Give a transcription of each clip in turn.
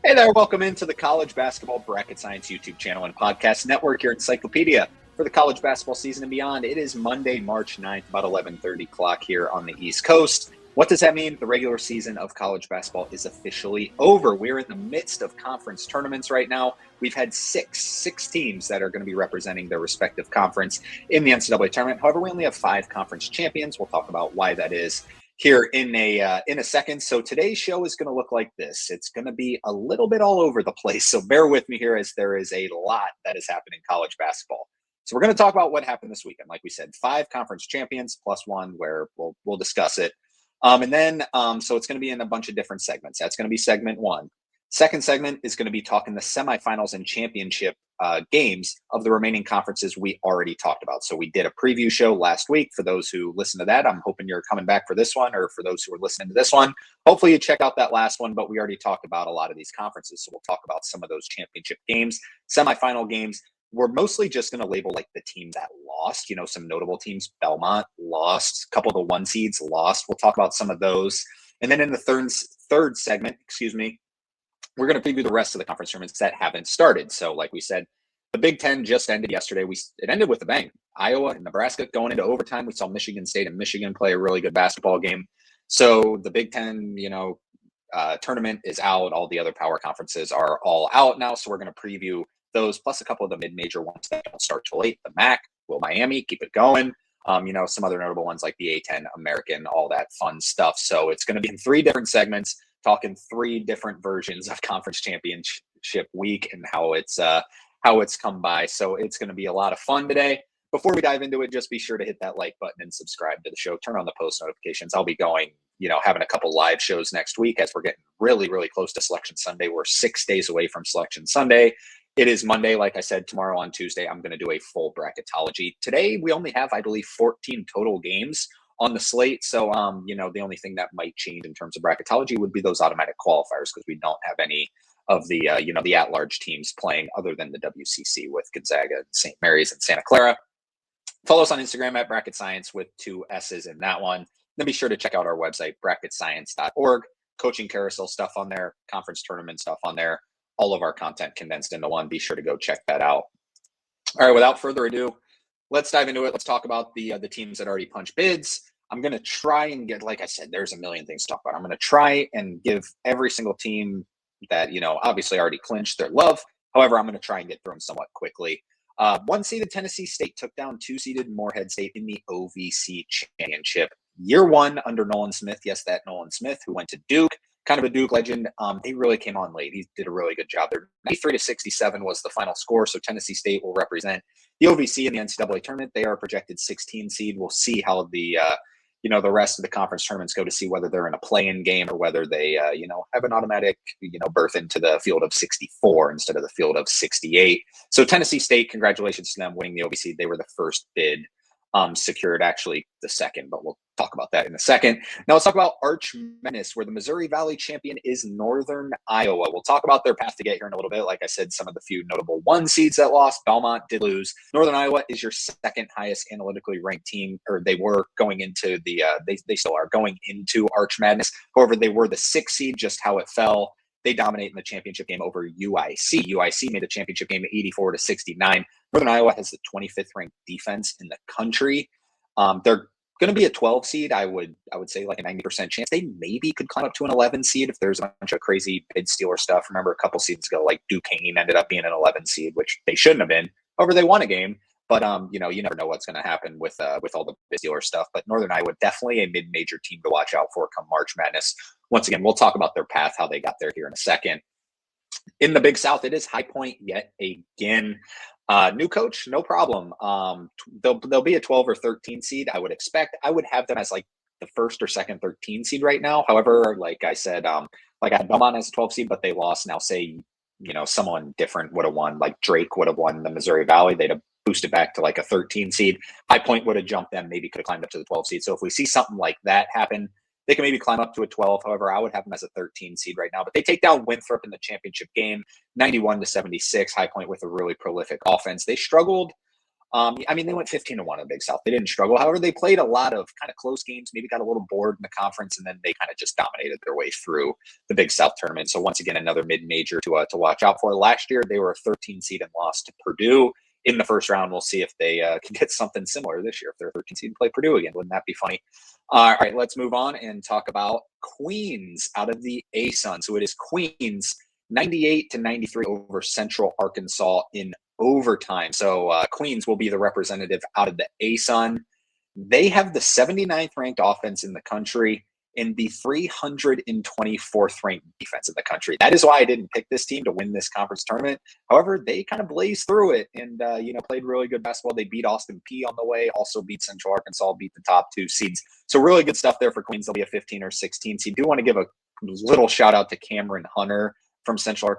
Hey there, welcome into the College Basketball Bracket Science YouTube channel and podcast network, your encyclopedia for the college basketball season and beyond. It is Monday, March 9th, about 11:30 o'clock here on the East Coast. What does that mean? The regular season of college basketball is officially over. We're in the midst of conference tournaments right now. We've had six teams that are going to be representing their respective conference in the NCAA tournament. However, we only have 5 conference champions. We'll talk about why that is here in a second. So today's show is going to look like this. It's going to be a little bit all over the place. So bear with me here as there is a lot that is happening in college basketball. So we're going to talk about what happened this weekend. Like we said, 5 conference champions plus 1 where we'll discuss it. So it's going to be in a bunch of different segments. That's going to be segment 1. Second segment is going to be talking the semifinals and championship games of the remaining conferences we already talked about. So we did a preview show last week. For those who listened to that, I'm hoping you're coming back for this one, or for those who are listening to this one, hopefully you check out that last one, but we already talked about a lot of these conferences. So we'll talk about some of those championship games, semifinal games. We're mostly just going to label like the team that lost, some notable teams. Belmont lost, a couple of the 1 seeds lost. We'll talk about some of those. And then in the third segment, we're going to preview the rest of the conference tournaments that haven't started. So like we said, the Big Ten just ended yesterday. It ended with a bang. Iowa and Nebraska going into overtime. We saw Michigan State and Michigan play a really good basketball game. So the Big Ten, tournament is out. All the other power conferences are all out now. So we're going to preview those, plus a couple of the mid-major ones that don't start till late. The MAC, will Miami keep it going? Some other notable ones like the A10, American, all that fun stuff. So it's going to be in 3 different segments, talking 3 different versions of conference championship week and how it's come by. So it's going to be a lot of fun today. Before we dive into it, just be sure to hit that like button and subscribe to the show. Turn on the post notifications. I'll be going, having a couple live shows next week as we're getting really, really close to Selection Sunday. We're 6 days away from Selection Sunday. It is Monday. Like I said, tomorrow on Tuesday, I'm going to do a full bracketology. Today, we only have, I believe, 14 total games on the slate. So, the only thing that might change in terms of bracketology would be those automatic qualifiers, because we don't have any of the, the at-large teams playing other than the WCC with Gonzaga, St. Mary's, and Santa Clara. Follow us on Instagram at Bracket Science with 2 S's in that one. Then be sure to check out our website, bracketscience.org. Coaching carousel stuff on there, conference tournament stuff on there. All of our content condensed into one. Be sure to go check that out. All right, without further ado, let's dive into it. Let's talk about the teams that already punched bids. I'm going to try and get, like I said, there's a million things to talk about. I'm going to try and give every single team that, obviously already clinched their love. However, I'm going to try and get through them somewhat quickly. 1-seeded Tennessee State took down 2-seeded Morehead State in the OVC Championship. Year 1 under Nolan Smith. Yes, that Nolan Smith who went to Duke. Kind of a Duke legend. They really came on late. He did a really good job there. 93-67 was the final score. So Tennessee State will represent the OVC in the NCAA tournament. They are a projected 16 seed. We'll see how the rest of the conference tournaments go to see whether they're in a play-in game or whether they, have an automatic, berth into the field of 64 instead of the field of 68. So Tennessee State, congratulations to them winning the OVC. They were the first bid. Secured actually the second, but we'll talk about that in a second. Now let's talk about Arch Madness, where the Missouri Valley champion is Northern Iowa. We'll talk about their path to get here in a little bit. Like I said, some of the few notable 1 seeds that lost. Belmont did lose. Northern Iowa is your second highest analytically ranked team, or they were going into the they still are going into Arch Madness. However, they were the 6th seed, just how it fell. They dominate in the championship game over UIC. UIC made the championship game 84-69. Northern Iowa has the 25th ranked defense in the country. They're going to be a 12 seed. I would say like a 90% chance. They maybe could climb up to an 11 seed if there's a bunch of crazy bid stealer stuff. Remember a couple seasons ago, like Duquesne ended up being an 11 seed, which they shouldn't have been. However, they won a game. But you never know what's going to happen with all the bid stealer stuff. But Northern Iowa, definitely a mid-major team to watch out for come March Madness. Once again, we'll talk about their path, how they got there here in a second. In the Big South, it is High Point yet again. New coach, no problem. They'll be a 12 or 13 seed, I would expect. I would have them as like the first or second 13 seed right now. However, like I said, I had Belmont as a 12 seed, but they lost. Now say, someone different would have won, like Drake would have won the Missouri Valley. They'd have boosted back to like a 13 seed. High Point would have jumped them, maybe could have climbed up to the 12 seed. So if we see something like that happen, they can maybe climb up to a 12. However, I would have them as a 13 seed right now. But they take down Winthrop in the championship game, 91-76. High Point with a really prolific offense. They struggled I mean, they went 15-1 in the Big South. They didn't struggle. However, they played a lot of kind of close games, maybe got a little bored in the conference, and then they kind of just dominated their way through the Big South tournament. So once again, another mid-major to watch out for. Last year, they were a 13 seed and lost to Purdue in the first round. We'll see if they can get something similar this year. If they're 13 seed and play Purdue again, wouldn't that be funny? All right, let's move on and talk about Queens out of the ASUN. So it is Queens 98-93 over Central Arkansas in overtime. So Queens will be the representative out of the ASUN. They have the 79th ranked offense in the country and the 324th ranked defense in the country. That is why I didn't pick this team to win this conference tournament. However, they kind of blazed through it and played really good basketball. They beat Austin Peay on the way, also beat Central Arkansas, beat the top 2 seeds. So really good stuff there for Queens. They'll be a 15 or 16 seed. Do want to give a little shout out to Cameron Hunter from Central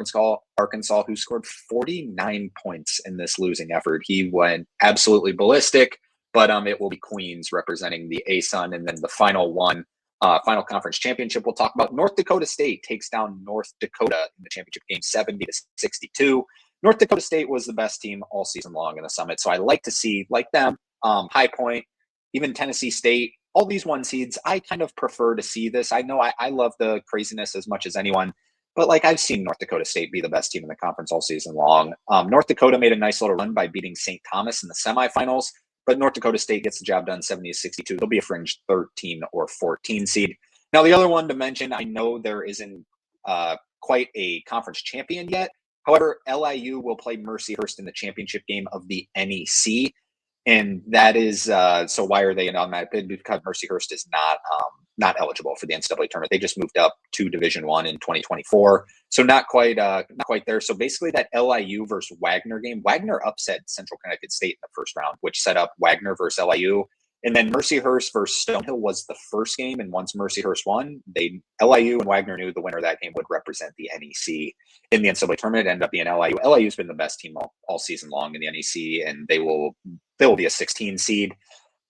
Arkansas, who scored 49 points in this losing effort. He went absolutely ballistic, but it will be Queens representing the ASUN. And then the final final conference championship we'll talk about. North Dakota State takes down North Dakota in the championship game 70-62. North Dakota State was the best team all season long in the Summit. So I like to see, like them, High Point, even Tennessee State, all these 1 seeds. I kind of prefer to see this. I know I love the craziness as much as anyone. But I've seen North Dakota State be the best team in the conference all season long. North Dakota made a nice little run by beating St. Thomas in the semifinals, but North Dakota State gets the job done 70-62. They'll be a fringe 13 or 14 seed. Now, the other one to mention, I know there isn't quite a conference champion yet. However, LIU will play Mercyhurst in the championship game of the NEC. And that is, so why are they on that bid? Because Mercyhurst is not eligible for the NCAA tournament. They just moved up to Division I in 2024. So not quite there. So basically that LIU versus Wagner game, Wagner upset Central Connecticut State in the first round, which set up Wagner versus LIU. And then Mercyhurst versus Stonehill was the first game. And once Mercyhurst won, LIU and Wagner knew the winner of that game would represent the NEC in the NCAA tournament. It ended up being LIU. LIU's been the best team all season long in the NEC, and they will be a 16 seed.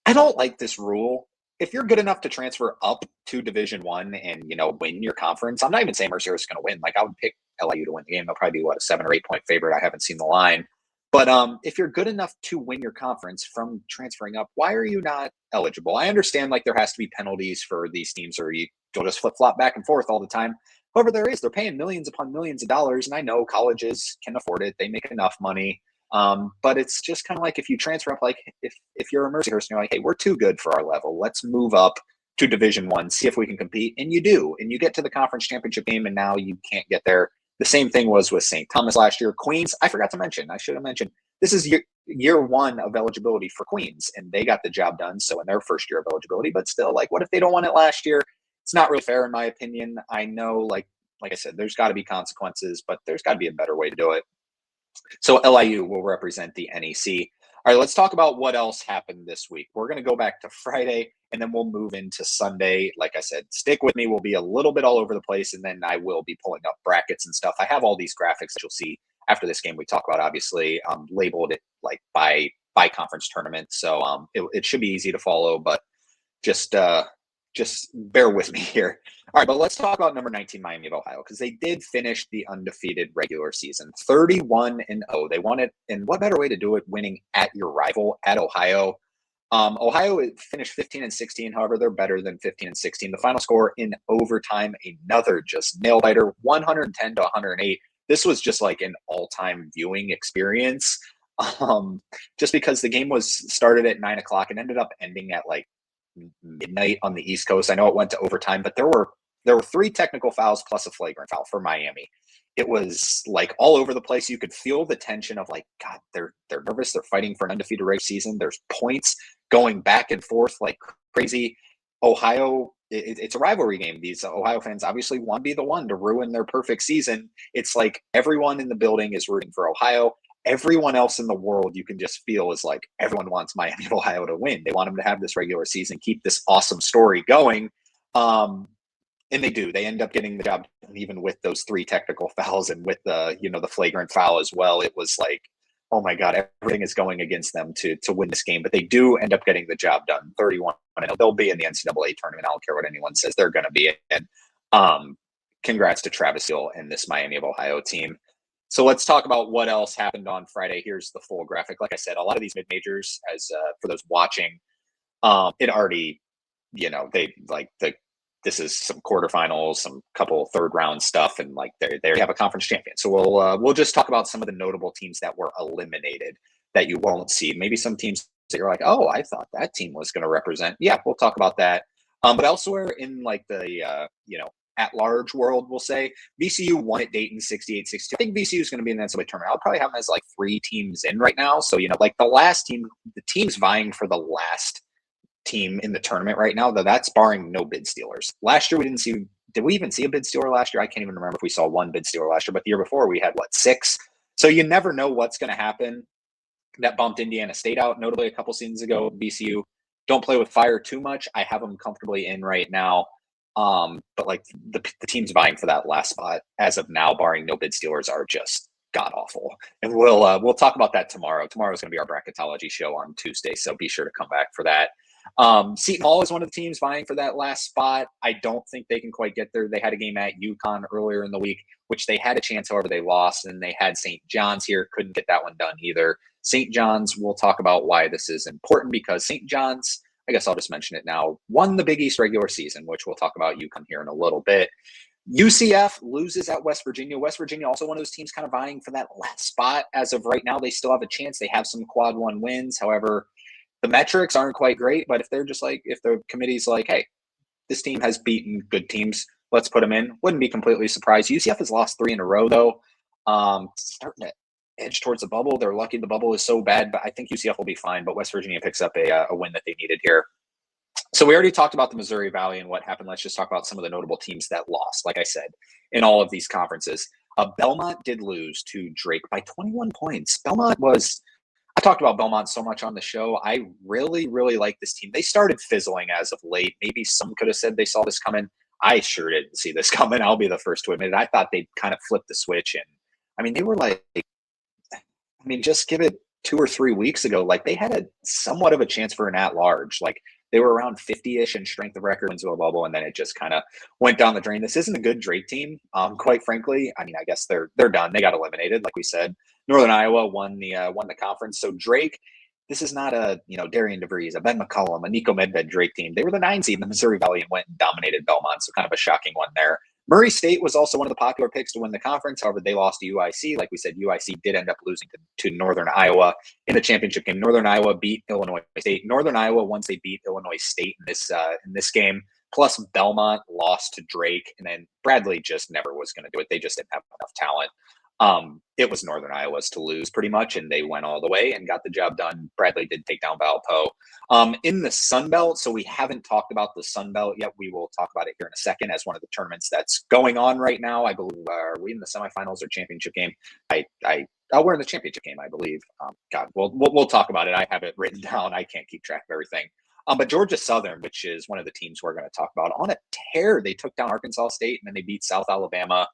I don't like this rule. If you're good enough to transfer up to Division I and, win your conference, I'm not even saying Mercyhurst is going to win. I would pick LIU to win the game. They'll probably be, a 7 or 8 point favorite. I haven't seen the line. But if you're good enough to win your conference from transferring up, why are you not eligible? I understand there has to be penalties for these teams, or you don't just flip-flop back and forth all the time. However, they're paying millions upon millions of dollars, and I know colleges can afford it. They make enough money. But it's just kind of if you transfer up, if you're a Mercyhurst and you're hey, we're too good for our level, let's move up to Division I, see if we can compete. And you do, and you get to the conference championship game, and now you can't get there. The same thing was with St. Thomas last year. Queens, I forgot to mention, I should have mentioned, this is year 1 of eligibility for Queens, and they got the job done. So in their first year of eligibility, but still, what if they don't want it last year? It's not really fair in my opinion. I know, like I said, there's got to be consequences, but there's got to be a better way to do it. So LIU will represent the NEC. All right, let's talk about what else happened this week. We're going to go back to Friday, and then we'll move into Sunday. Like I said, stick with me. We'll be a little bit all over the place, and then I will be pulling up brackets and stuff. I have all these graphics that you'll see after this game we talk about, obviously, labeled it by conference tournament. So it should be easy to follow, but just bear with me here. All right, but let's talk about number 19, Miami of Ohio, because they did finish the undefeated regular season, 31-0. They won it, and what better way to do it, winning at your rival, at Ohio. Ohio finished 15-16. However, they're better than 15-16. The final score in overtime, another just nail biter, 110-108. This was just an all-time viewing experience, just because the game was started at 9:00 and ended up ending at midnight on the East Coast. I know it went to overtime, but there were 3 technical fouls plus a flagrant foul for Miami. It was all over the place. You could feel the tension of God, they're nervous. They're fighting for an undefeated regular season. There's points going back and forth like crazy. Ohio, it's a rivalry game. These Ohio fans obviously want to be the one to ruin their perfect season. It's everyone in the building is rooting for Ohio. Everyone else in the world, you can just feel, is everyone wants Miami of Ohio to win. They want them to have this regular season, keep this awesome story going. And they do. They end up getting the job done, even with those 3 technical fouls and with the flagrant foul as well. It was oh my God, everything is going against them to win this game. But they do end up getting the job done, 31. They'll be in the NCAA tournament. I don't care what anyone says. They're going to be in. Congrats to Travis Hill and this Miami of Ohio team. So let's talk about what else happened on Friday. Here's the full graphic. Like I said, a lot of these mid-majors, as for those watching, it already, this is some quarterfinals, some couple third round stuff, and like they have a conference champion. So we'll just talk about some of the notable teams that were eliminated that you won't see. Maybe some teams that you're like, oh, I thought that team was going to represent. Yeah, we'll talk about that. But elsewhere in like the at large world, we'll say VCU won at Dayton 68-62. I think VCU is going to be in that NCAA tournament. I'll probably have them as like 3 teams in right now. So like the last team, the teams vying for the last team in the tournament right now, though that's barring no bid stealers. Last year we didn't see, did we even see a bid stealer last year? I can't even remember if we saw 1 bid stealer last year, but the year before we had 6. So you never know what's going to happen. That bumped Indiana State out notably a couple seasons ago. VCU don't play with fire too much. I have them comfortably in right now. But like the teams vying for that last spot as of now, barring no bid stealers, are just god awful. And we'll talk about that tomorrow. Tomorrow is going to be our bracketology show on Tuesday, so be sure to come back for that. Seton Hall is one of the teams vying for that last spot. I don't think they can quite get there. They had a game at UConn earlier in the week, which they had a chance, however, they lost, and they had St. John's here. Couldn't get that one done either. St. John's, we'll talk about why this is important, because St. John's, I guess I'll just mention it now, won the Big East regular season, which we'll talk about UConn here in a little bit. UCF loses at West Virginia. West Virginia, also one of those teams kind of vying for that last spot. As of right now, they still have a chance. They have some quad 1 wins. However, the metrics aren't quite great, but if they're just like, if the committee's like, hey, this team has beaten good teams, let's put them in, wouldn't be completely surprised. UCF has lost 3 in a row, though. Starting to edge towards the bubble. They're lucky the bubble is so bad, but I think UCF will be fine. But West Virginia picks up a win that they needed here. So we already talked about the Missouri Valley and what happened. Let's just talk about some of the notable teams that lost, like I said, in all of these conferences. Belmont did lose to Drake by 21 points. I talked about Belmont so much on the show. I really, really like this team. They started fizzling as of late. Maybe some could have said they saw this coming. I sure didn't see this coming. I'll be the first to admit it. I thought they'd kind of flip the switch. And I mean, they were like, just give it 2 or 3 weeks ago, like they had a somewhat of a chance for an at-large. Like they were around 50-ish in strength of record into a bubble, and then it just kind of went down the drain. This isn't a good Drake team, quite frankly. I mean, I guess they're done. They got eliminated, like we said. Northern Iowa won the conference. So Drake, this is not a Darian DeVries, a Ben McCollum, a Nico Medved Drake team. They were the 9 seed in the Missouri Valley and went and dominated Belmont. So kind of a shocking one there. Murray State was also one of the popular picks to win the conference. However, they lost to UIC. Like we said, UIC did end up losing to Northern Iowa in the championship game. Northern Iowa beat Illinois State. Northern Iowa, once they beat Illinois State in this game, plus Belmont lost to Drake, and then Bradley just never was going to do it. They just didn't have enough talent. It was Northern Iowa's to lose pretty much, and they went all the way and got the job done. Bradley did take down Valpo. In the Sun Belt, so we haven't talked about the Sun Belt yet. We will talk about it here in a second as one of the tournaments that's going on right now. I believe, are we in the semifinals or championship game? We're in the championship game, I believe. We'll talk about it. I have it written down. I can't keep track of everything. But Georgia Southern, which is one of the teams we're going to talk about, on a tear. They took down Arkansas State, and then they beat South Alabama.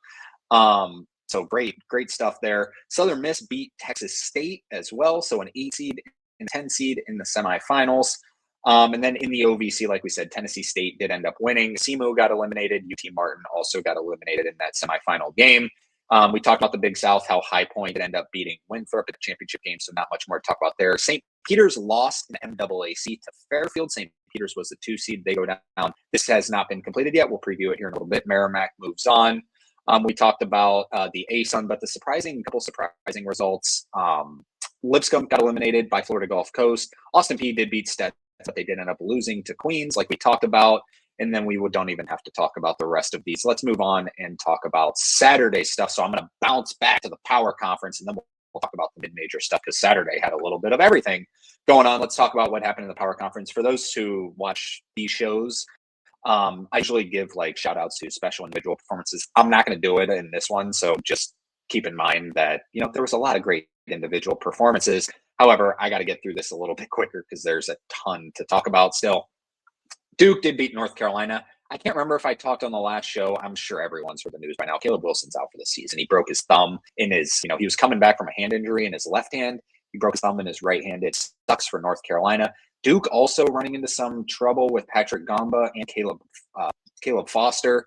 So great stuff there. Southern Miss beat Texas State as well. So an 8 seed and 10 seed in the semifinals. And then in the OVC, like we said, Tennessee State did end up winning. SEMO got eliminated. UT Martin also got eliminated in that semifinal game. We talked about the Big South, how High Point did end up beating Winthrop at the championship game. So not much more to talk about there. St. Peter's lost an MAAC to Fairfield. St. Peter's was the 2 seed. They go down. This has not been completed yet. We'll preview it here in a little bit. Merrimack moves on. We talked about the ASUN, but the couple surprising results. Lipscomb got eliminated by Florida Gulf Coast. Austin Peay did beat Stetson, but they did end up losing to Queens, like we talked about. And then we don't even have to talk about the rest of these. Let's move on and talk about Saturday stuff. So I'm going to bounce back to the Power Conference, and then we'll talk about the mid-major stuff, because Saturday had a little bit of everything going on. Let's talk about what happened in the Power Conference. For those who watch these shows, I usually give shout outs to special individual performances. I'm not going to do it in this one. So just keep in mind that, there was a lot of great individual performances. However, I got to get through this a little bit quicker because there's a ton to talk about still. Duke did beat North Carolina. I can't remember if I talked on the last show. I'm sure everyone's heard the news by now. Caleb Wilson's out for the season. He broke his thumb in his, he was coming back from a hand injury in his left hand. He broke his thumb in his right hand. It sucks for North Carolina. Duke also running into some trouble with Patrick Gamba and Caleb Foster.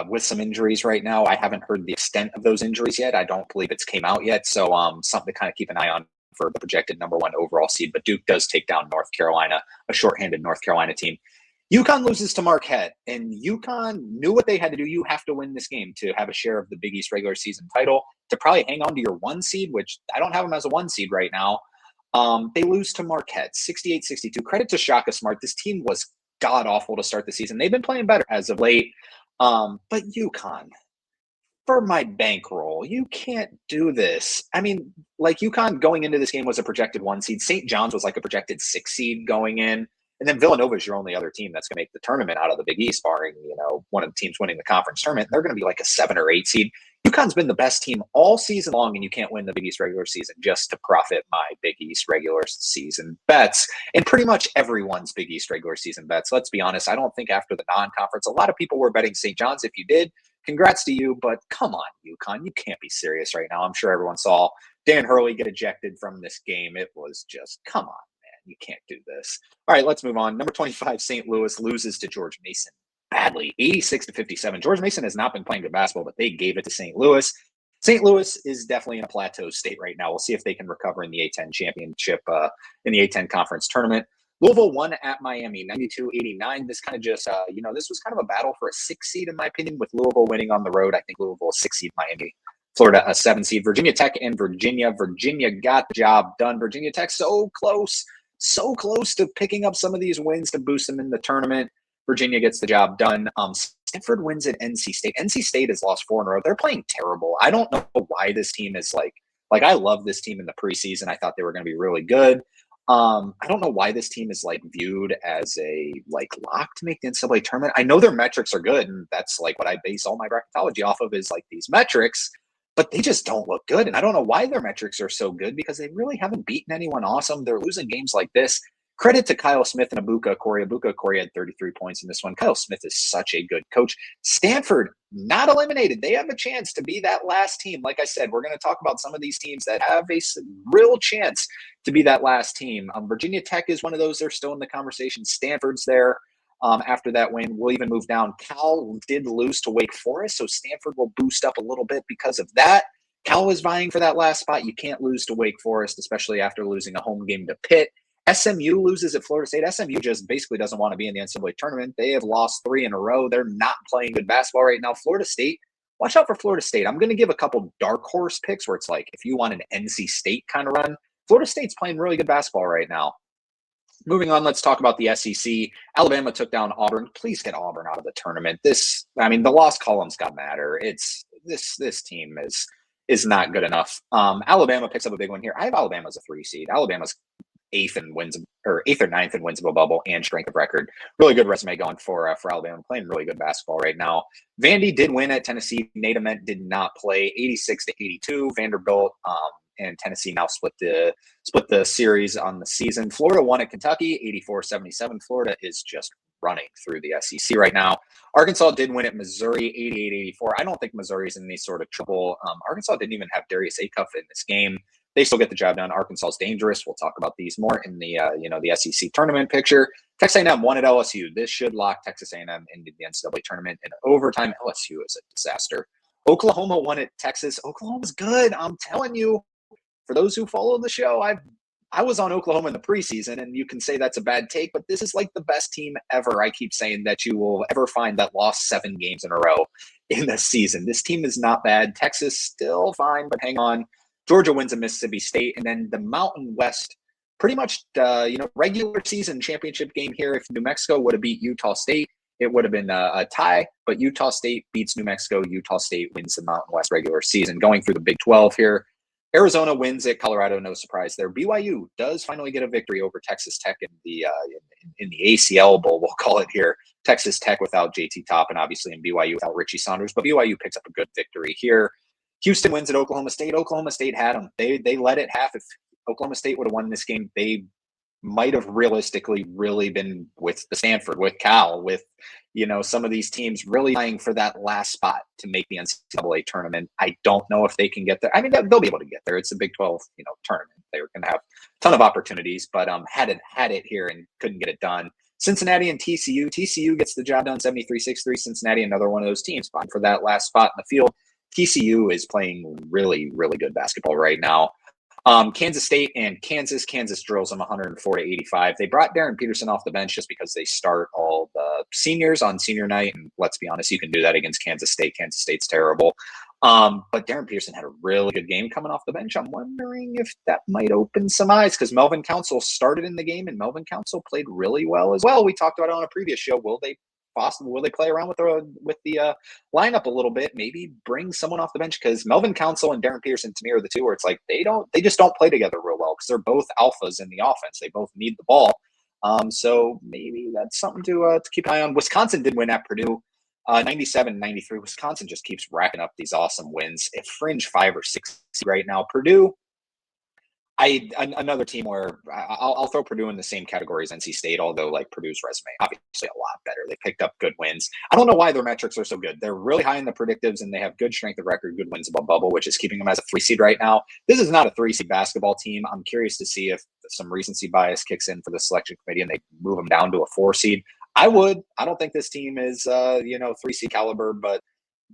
with some injuries right now. I haven't heard the extent of those injuries yet. I don't believe it's came out yet. So something to kind of keep an eye on for the projected number 1 overall seed. But Duke does take down North Carolina, a shorthanded North Carolina team. UConn loses to Marquette, and UConn knew what they had to do. You have to win this game to have a share of the Big East regular season title, to probably hang on to your 1 seed, which I don't have them as a 1 seed right now. They lose to Marquette, 68-62. Credit to Shaka Smart. This team was god-awful to start the season. They've been playing better as of late. But UConn, for my bankroll, you can't do this. I mean, like, UConn going into this game was a projected 1 seed. St. John's was like a projected 6 seed going in. And then Villanova is your only other team that's going to make the tournament out of the Big East, barring, one of the teams winning the conference tournament. They're going to be like a 7 or 8 seed. UConn's been the best team all season long, and you can't win the Big East regular season just to profit my Big East regular season bets and pretty much everyone's Big East regular season bets. Let's be honest. I don't think after the non-conference, a lot of people were betting St. John's. If you did, congrats to you, but come on, UConn. You can't be serious right now. I'm sure everyone saw Dan Hurley get ejected from this game. It was just, come on. You can't do this. All right, let's move on. Number 25, St. Louis loses to George Mason badly, 86-57. George Mason has not been playing good basketball, but they gave it to St. Louis. St. Louis is definitely in a plateau state right now. We'll see if they can recover in the A-10 championship, in the A-10 conference tournament. Louisville won at Miami, 92-89. This kind of just, this was kind of a battle for a 6 seed, in my opinion, with Louisville winning on the road. I think Louisville a 6 seed, Miami, Florida a 7 seed. Virginia Tech and Virginia. Virginia got the job done. Virginia Tech so close to picking up some of these wins to boost them in the tournament. Virginia gets the job done. Stanford wins at NC State. NC State has lost 4 in a row. They're playing terrible. I don't know why this team is like I love this team in the preseason. I thought they were going to be really good. I don't know why this team is viewed as a lock to make the NCAA tournament. I know their metrics are good, and that's what I base all my bracketology off of is these metrics. But they just don't look good. And I don't know why their metrics are so good because they really haven't beaten anyone awesome. They're losing games like this. Credit to Kyle Smith and Abuka Corey. Abuka Corey had 33 points in this one. Kyle Smith is such a good coach. Stanford, not eliminated. They have a chance to be that last team. Like I said, we're going to talk about some of these teams that have a real chance to be that last team. Virginia Tech is one of those. They're still in the conversation. Stanford's there. After that win, we'll even move down. Cal did lose to Wake Forest, so Stanford will boost up a little bit because of that. Cal is vying for that last spot. You can't lose to Wake Forest, especially after losing a home game to Pitt. SMU loses at Florida State. SMU just basically doesn't want to be in the NCAA tournament. They have lost 3 in a row. They're not playing good basketball right now. Florida State, watch out for Florida State. I'm going to give a couple dark horse picks where it's if you want an NC State kind of run, Florida State's playing really good basketball right now. Moving on, let's talk about the SEC. Alabama took down Auburn. Please get Auburn out of the tournament. The loss columns got matter. This team is not good enough. Alabama picks up a big one here. I have Alabama as a 3 seed. Alabama's 8th or 9th in wins of a bubble and strength of record. Really good resume going for Alabama. Playing really good basketball right now. Vandy did win at Tennessee. Nate Ament did not play. 86-82. Vanderbilt and Tennessee now split the series on the season. Florida won at Kentucky, 84-77. Florida is just running through the SEC right now. Arkansas did win at Missouri, 88-84. I don't think Missouri's in any sort of trouble. Arkansas didn't even have Darius Acuff in this game. They still get the job done. Arkansas is dangerous. We'll talk about these more in the the SEC tournament picture. Texas A&M won at LSU. This should lock Texas A&M into the NCAA tournament in overtime. LSU is a disaster. Oklahoma won at Texas. Oklahoma's good. I'm telling you. For those who follow the show, I was on Oklahoma in the preseason, and you can say that's a bad take, but this is the best team ever. I keep saying that you will ever find that lost 7 games in a row in the season. This team is not bad. Texas still fine, but hang on. Georgia wins at Mississippi State, and then the Mountain West, pretty much regular season championship game here. If New Mexico would have beat Utah State, it would have been a tie, but Utah State beats New Mexico. Utah State wins the Mountain West regular season. Going through the Big 12 here. Arizona wins at Colorado, no surprise there. BYU does finally get a victory over Texas Tech in the ACL Bowl, we'll call it here. Texas Tech without JT Toppin, obviously, and BYU without Richie Saunders, but BYU picks up a good victory here. Houston wins at Oklahoma State. Oklahoma State had them. They let it half. If Oklahoma State would have won this game, they might have realistically really been with the Stanford, with Cal, with some of these teams really vying for that last spot to make the NCAA tournament. I don't know if they can get there. I mean, they'll be able to get there. It's a Big 12, tournament. They were going to have a ton of opportunities, but had it here and couldn't get it done. Cincinnati and TCU. TCU gets the job done 73-63. Cincinnati, another one of those teams vying for that last spot in the field. TCU is playing really, really good basketball right now. Kansas State and Kansas. Kansas drills them 104-85. They brought Darren Peterson off the bench just because they start all the seniors on senior night. And let's be honest, you can do that against Kansas State. Kansas State's terrible. But Darren Peterson had a really good game coming off the bench. I'm wondering if that might open some eyes because Melvin Council started in the game and Melvin Council played really well as well. We talked about it on a previous show. Will they play around with the lineup a little bit? Maybe bring someone off the bench because Melvin Council and Darren Peterson to me are the two where it's like they just don't play together real well because they're both alphas in the offense. They both need the ball. So maybe that's something to keep an eye on. Wisconsin did win at Purdue. 97-93. Wisconsin just keeps racking up these awesome wins at fringe 5 or 6 right now. Purdue, another team where I'll throw Purdue in the same category as NC State, although like Purdue's resume obviously a lot better. They picked up good wins. I don't know why their metrics are so good. They're really high in the predictives and they have good strength of record, good wins above bubble, which is keeping them as a 3 seed right now. This is not a 3 seed basketball team. I'm curious to see if some recency bias kicks in for the selection committee and they move them down to a 4 seed. I don't think this team is 3 seed caliber, but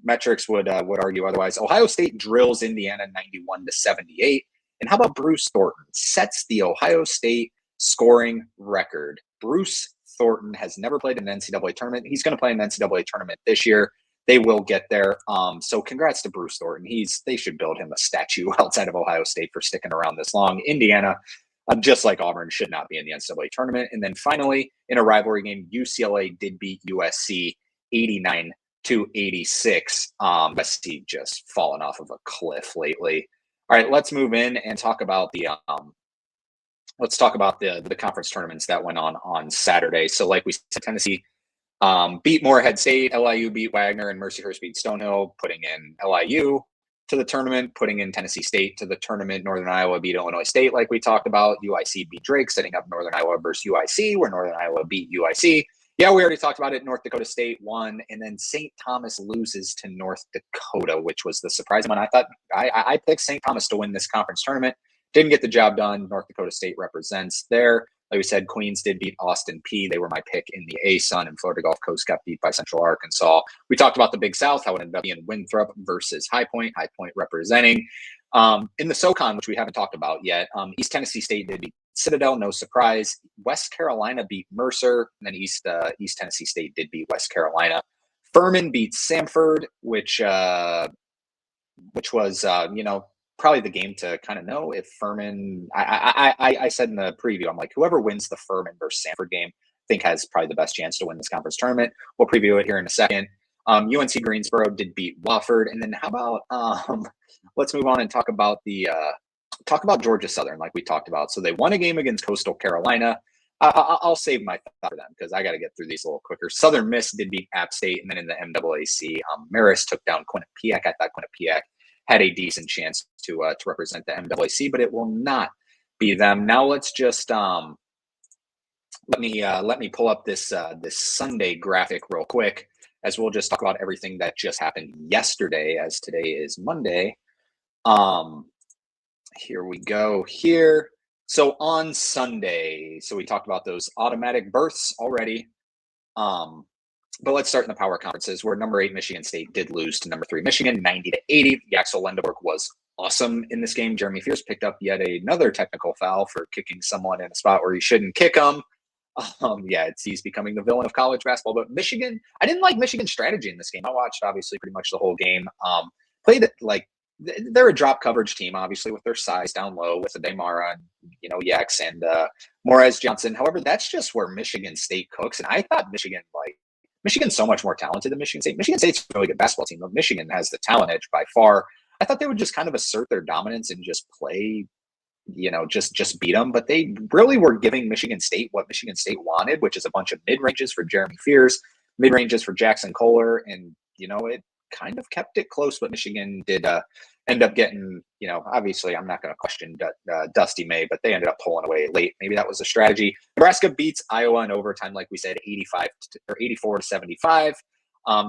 metrics would argue otherwise. Ohio State drills Indiana 91-78. And how about Bruce Thornton? Sets the Ohio State scoring record. Bruce Thornton has never played in an NCAA tournament. He's going to play in an NCAA tournament this year. They will get there. So congrats to Bruce Thornton. They should build him a statue outside of Ohio State for sticking around this long. Indiana, just like Auburn, should not be in the NCAA tournament. And then finally, in a rivalry game, UCLA did beat USC 89-86. USC just fallen off of a cliff lately. All right, let's move in and talk about the conference tournaments that went on Saturday. So, like we said, Tennessee beat Morehead State, LIU beat Wagner, and Mercyhurst beat Stonehill, putting in LIU to the tournament, putting in Tennessee State to the tournament. Northern Iowa beat Illinois State, like we talked about. UIC beat Drake, setting up Northern Iowa versus UIC, where Northern Iowa beat UIC. Yeah, we already talked about it. North Dakota State won, and then St. Thomas loses to North Dakota, which was the surprising one. I thought I picked St. Thomas to win this conference tournament. Didn't get the job done. North Dakota State represents there. Like we said, Queens did beat Austin Peay. They were my pick in the A-Sun, and Florida Gulf Coast got beat by Central Arkansas. We talked about the Big South, how it ended up being Winthrop versus High Point representing. In the SoCon, which we haven't talked about yet, East Tennessee State did beat Citadel, no surprise. West Carolina beat Mercer, and then East Tennessee State did beat West Carolina. Furman beat Samford, which was probably the game to kind of know if Furman. I said in the preview, I'm like, whoever wins the Furman versus Samford game, I think has probably the best chance to win this conference tournament. We'll preview it here in a second. UNC Greensboro did beat Wofford, and then how about let's move on and talk about Georgia Southern, like we talked about. So they won a game against Coastal Carolina. I'll save my thought for them because I got to get through these a little quicker. Southern Miss did beat App State, and then in the MAAC, Marist took down Quinnipiac. I thought Quinnipiac had a decent chance to represent the MAAC, but it will not be them. Now let's just let me pull up this Sunday graphic real quick, as we'll just talk about everything that just happened yesterday, as today is Monday. Here we go here. So on Sunday, so we talked about those automatic berths already. But let's start in the power conferences, where number 8 Michigan State did lose to number 3 Michigan 90-80. Yaxel Lendeborg was awesome in this game. Jeremy Fierce picked up yet another technical foul for kicking someone in a spot where he shouldn't kick them. He's becoming the villain of college basketball. But Michigan, I didn't like Michigan's strategy in this game. I watched obviously pretty much the whole game. Played it like they're a drop coverage team, obviously, with their size down low with Ademara and Yax and Morez Johnson. However, that's just where Michigan State cooks. And I thought Michigan's so much more talented than Michigan State. Michigan State's a really good basketball team, but Michigan has the talent edge by far. I thought they would just kind of assert their dominance and just play, just beat them. But they really were giving Michigan State what Michigan State wanted, which is a bunch of mid-ranges for Jeremy Fierce, mid-ranges for Jackson Kohler. And, it kind of kept it close, but Michigan did end up getting, obviously I'm not going to question Dusty May, but they ended up pulling away late. Maybe that was a strategy. Nebraska beats Iowa in overtime, like we said, 84-75.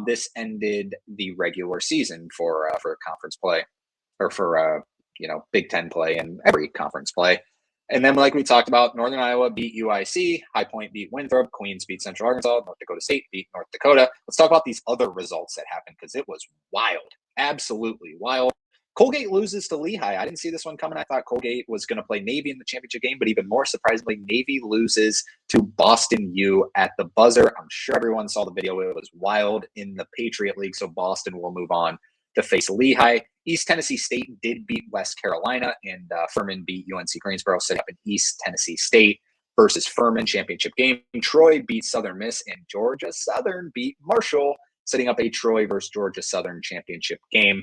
This ended the regular season for conference play, or for Big Ten play and every conference play. And then, like we talked about, Northern Iowa beat UIC, High Point beat Winthrop, Queens beat Central Arkansas, North Dakota State beat North Dakota. Let's talk about these other results that happened because it was wild, absolutely wild. Colgate loses to Lehigh. I didn't see this one coming. I thought Colgate was going to play Navy in the championship game, but even more surprisingly, Navy loses to Boston U at the buzzer. I'm sure everyone saw the video. It was wild in the Patriot League, so Boston will move on to face Lehigh. East Tennessee State did beat West Carolina, and Furman beat UNC Greensboro, setting up an East Tennessee State versus Furman championship game. Troy beat Southern Miss, and Georgia Southern beat Marshall, setting up a Troy versus Georgia Southern championship game.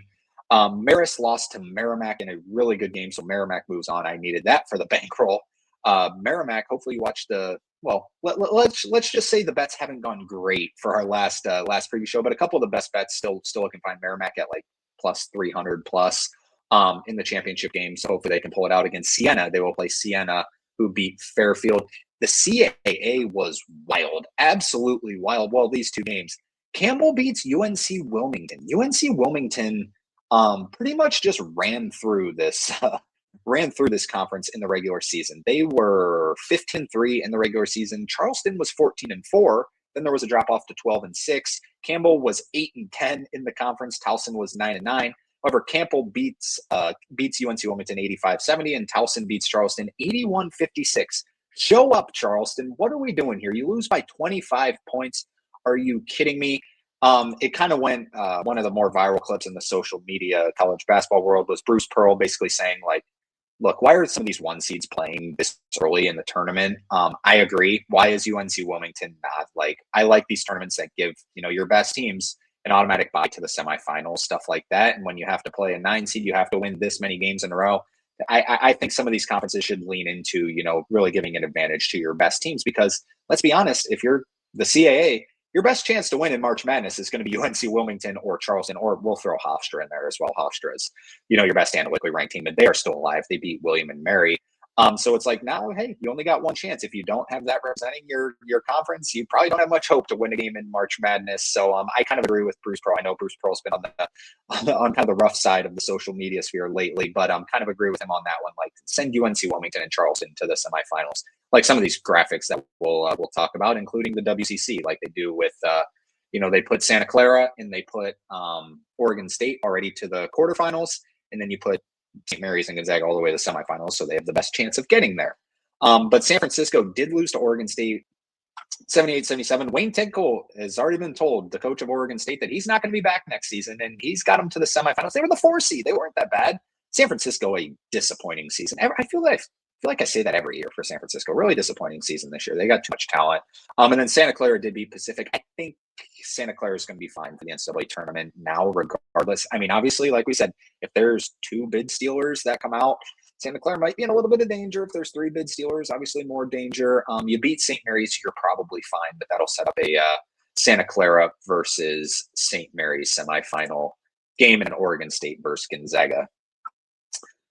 Marist lost to Merrimack in a really good game, so Merrimack moves on. I needed that for the bankroll. Merrimack, hopefully you watched the let's just say the bets haven't gone great for our last preview show, but a couple of the best bets still looking fine. Merrimack at like plus 300 plus in the championship game, so hopefully they can pull it out against Siena. They will play Siena, who beat Fairfield. The CAA was wild, absolutely wild. Well, these two games. Campbell beats UNC Wilmington. UNC Wilmington pretty much just ran through this conference in the regular season. They were 15-3 in the regular season. Charleston was 14-4. Then there was a drop off to 12-6. Campbell was 8-10 in the conference. Towson was 9-9. However, Campbell beats UNC Wilmington 85-70, and Towson beats Charleston 81-56. Show up, Charleston. What are we doing here? You lose by 25 points. Are you kidding me? It kind of went, one of the more viral clips in the social media college basketball world was Bruce Pearl basically saying, like, look, why are some of these one seeds playing this early in the tournament? I agree. Why is UNC Wilmington not? Like, I like these tournaments that give, your best teams an automatic bye to the semifinals, stuff like that. And when you have to play a 9 seed, you have to win this many games in a row. I think some of these conferences should lean into, really giving an advantage to your best teams, because let's be honest, if you're the CAA, your best chance to win in March Madness is going to be UNC Wilmington or Charleston, or we'll throw Hofstra in there as well. Hofstra is, your best analytically ranked team, but they are still alive. They beat William and Mary. So it's like, now, hey, you only got one chance. If you don't have that representing your conference, you probably don't have much hope to win a game in March Madness. So I kind of agree with Bruce Pearl. I know Bruce Pearl's been on kind of the rough side of the social media sphere lately, but kind of agree with him on that one. Like, send UNC Wilmington and Charleston to the semifinals. Like some of these graphics that we'll talk about, including the WCC, like they do with, they put Santa Clara and they put Oregon State already to the quarterfinals, and then you put St. Mary's and Gonzaga all the way to the semifinals, so they have the best chance of getting there. But San Francisco did lose to Oregon State 78-77. Wayne Tinkle has already been told, the coach of Oregon State, that he's not going to be back next season, and he's got them to the semifinals. They were the 4 seed. They weren't that bad. San Francisco, a disappointing season. I feel like I say that every year for San Francisco. Really disappointing season this year. They got too much talent. And then Santa Clara did beat Pacific. I think Santa Clara is going to be fine for the NCAA tournament now, regardless. I mean, obviously, like we said, if there's 2 bid stealers that come out, Santa Clara might be in a little bit of danger. If there's 3 bid stealers, obviously more danger. You beat St. Mary's, you're probably fine, but that'll set up a Santa Clara versus St. Mary's semifinal game, in Oregon State versus Gonzaga.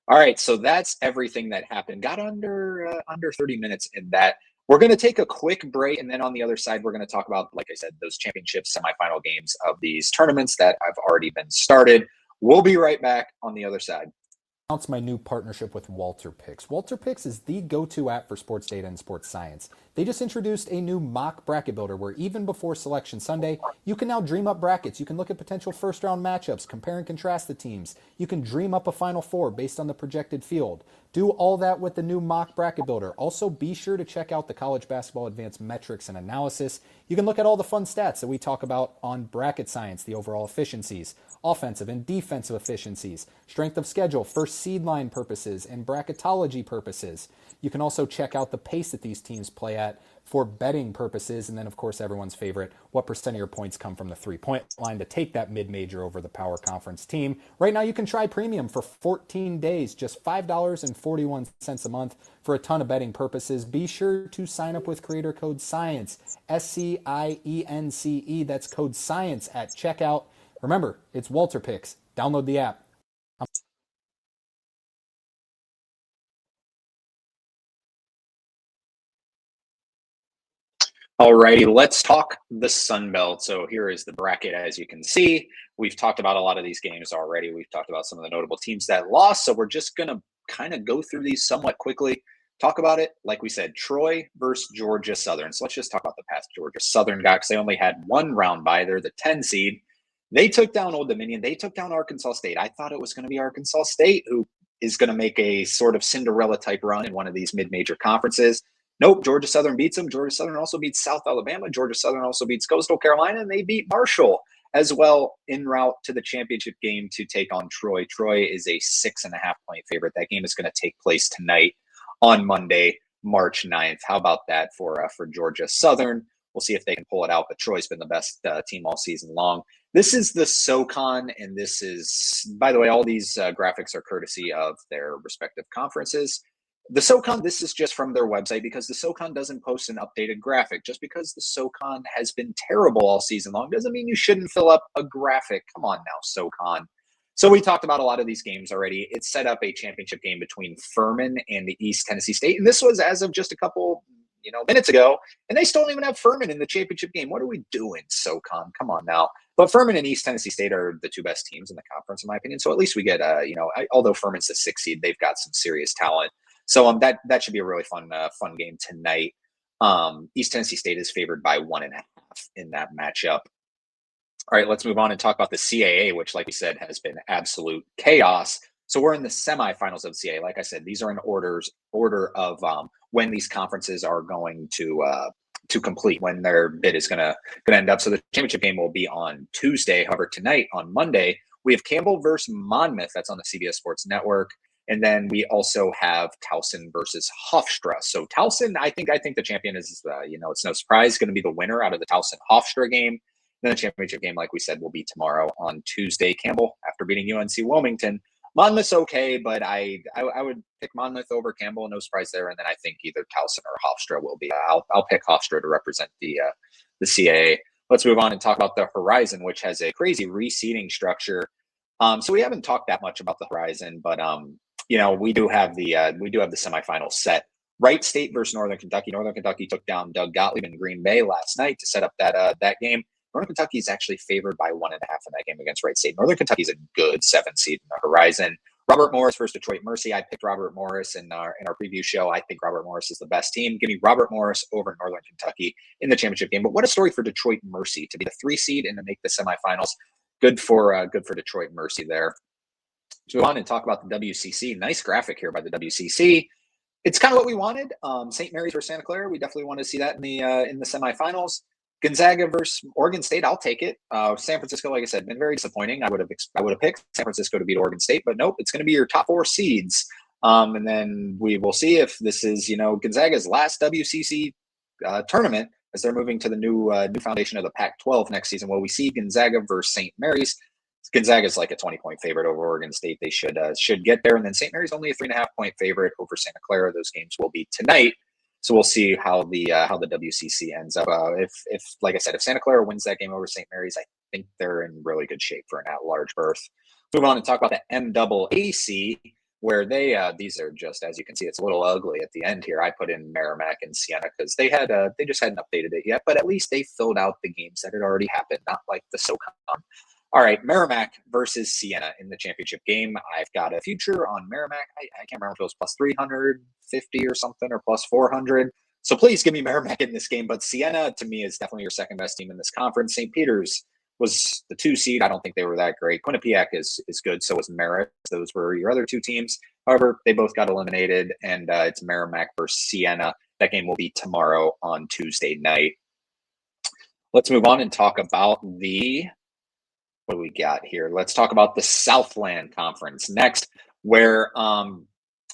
All right, so that's everything that happened. Got under 30 minutes in that. We're going to take a quick break, and then on the other side, we're going to talk about, like I said, those championship semifinal games of these tournaments that have already been started. We'll be right back on the other side. Announce my new partnership with WalterPicks. WalterPicks is the go-to app for sports data and sports science. They just introduced a new mock bracket builder where even before Selection Sunday, you can now dream up brackets. You can look at potential first-round matchups, compare and contrast the teams. You can dream up a Final Four based on the projected field. Do all that with the new mock bracket builder. Also, be sure to check out the College Basketball Advanced Metrics and Analysis. You can look at all the fun stats that we talk about on bracket science, the overall efficiencies, offensive and defensive efficiencies, strength of schedule for seed line purposes and bracketology purposes. You can also check out the pace that these teams play at for betting purposes. And then, of course, everyone's favorite, what percent of your points come from the three-point line to take that mid-major over the power conference team. Right now, you can try premium for 14 days, just $5.41 a month for a ton of betting purposes. Be sure to sign up with creator code SCIENCE, SCIENCE. That's code SCIENCE at checkout. Remember, it's WalterPicks. Download the app. Alrighty, let's talk the Sun Belt. So here is the bracket. As you can see, we've talked about a lot of these games already. We've talked about some of the notable teams that lost. So we're just going to kind of go through these somewhat quickly, talk about it. Like we said, Troy versus Georgia Southern. So let's just talk about the past Georgia Southern guy because they only had one round bye. They're the 10 seed. They took down Old Dominion. They took down Arkansas State. I thought it was going to be Arkansas State who is going to make a sort of Cinderella type run in one of these mid-major conferences. Nope, Georgia Southern beats them. Georgia Southern also beats South Alabama. Georgia Southern also beats Coastal Carolina, and they beat Marshall as well en route to the championship game to take on Troy. Troy is a 6.5-point favorite. That game is going to take place tonight on Monday, March 9th. How about that for Georgia Southern? We'll see if they can pull it out, but Troy's been the best team all season long. This is the SoCon, and this is, by the way, all these graphics are courtesy of their respective conferences. The SoCon, this is just from their website because the SoCon doesn't post an updated graphic. Just because the SoCon has been terrible all season long doesn't mean you shouldn't fill up a graphic. Come on now, SoCon. So we talked about a lot of these games already. It set up a championship game between Furman and the East Tennessee State. And this was as of just a couple minutes ago. And they still don't even have Furman in the championship game. What are we doing, SoCon? Come on now. But Furman and East Tennessee State are the two best teams in the conference, in my opinion. So at least we get, although Furman's the 6th seed, they've got some serious talent. So that should be a really fun game tonight. East Tennessee State is favored by 1.5 in that matchup. All right, let's move on and talk about the CAA, which, like we said, has been absolute chaos. So we're in the semifinals of CAA. Like I said, these are in order of when these conferences are going to complete, when their bid is going to end up. So the championship game will be on Tuesday. However, tonight on Monday, we have Campbell versus Monmouth. That's on the CBS Sports Network. And then we also have Towson versus Hofstra. So Towson, I think the champion is, it's no surprise, going to be the winner out of the Towson-Hofstra game. Then the championship game, like we said, will be tomorrow on Tuesday. Campbell, after beating UNC Wilmington. Monmouth's okay, but I would pick Monmouth over Campbell. No surprise there. And then I think either Towson or Hofstra will be. I'll pick Hofstra to represent the CAA. Let's move on and talk about the Horizon, which has a crazy reseeding structure. So we haven't talked that much about the Horizon, but we do have the semifinals set. Wright State versus Northern Kentucky. Northern Kentucky took down Doug Gottlieb in Green Bay last night to set up that game. Northern Kentucky is actually favored by 1.5 in that game against Wright State. Northern Kentucky is a good 7th seed in the Horizon. Robert Morris versus Detroit Mercy. I picked Robert Morris in our preview show. I think Robert Morris is the best team. Give me Robert Morris over Northern Kentucky in the championship game. But what a story for Detroit Mercy to be the 3 seed and to make the semifinals. Good for Detroit Mercy there. So move on and talk about the WCC. Nice graphic here by the WCC. It's kind of what we wanted. St. Mary's versus Santa Clara. We definitely want to see that in the semifinals. Gonzaga versus Oregon State. I'll take it. San Francisco, like I said, been very disappointing. I would have picked San Francisco to beat Oregon State, but nope. It's going to be your top 4 seeds. And then we will see if this is Gonzaga's last WCC tournament as they're moving to the new foundation of the Pac-12 next season. Well, we see Gonzaga versus St. Mary's. Gonzaga's like a 20-point favorite over Oregon State. They should get there. And then St. Mary's only a 3.5-point favorite over Santa Clara. Those games will be tonight. So we'll see how the WCC ends up. If like I said, if Santa Clara wins that game over St. Mary's, I think they're in really good shape for an at-large berth. Move on and talk about the MAAC, where these are just, as you can see, it's a little ugly at the end here. I put in Merrimack and Siena because they just hadn't updated it yet, but at least they filled out the games that had already happened, not like the SoCon. All right, Merrimack versus Siena in the championship game. I've got a future on Merrimack. I can't remember if it was plus 350 or something or plus 400. So please give me Merrimack in this game. But Siena, to me, is definitely your second best team in this conference. St. Peter's was the 2 seed. I don't think they were that great. Quinnipiac is good. So was Merritt. Those were your other 2 teams. However, they both got eliminated, and it's Merrimack versus Siena. That game will be tomorrow on Tuesday night. Let's move on and talk about what do we got here? Let's talk about the Southland Conference next, where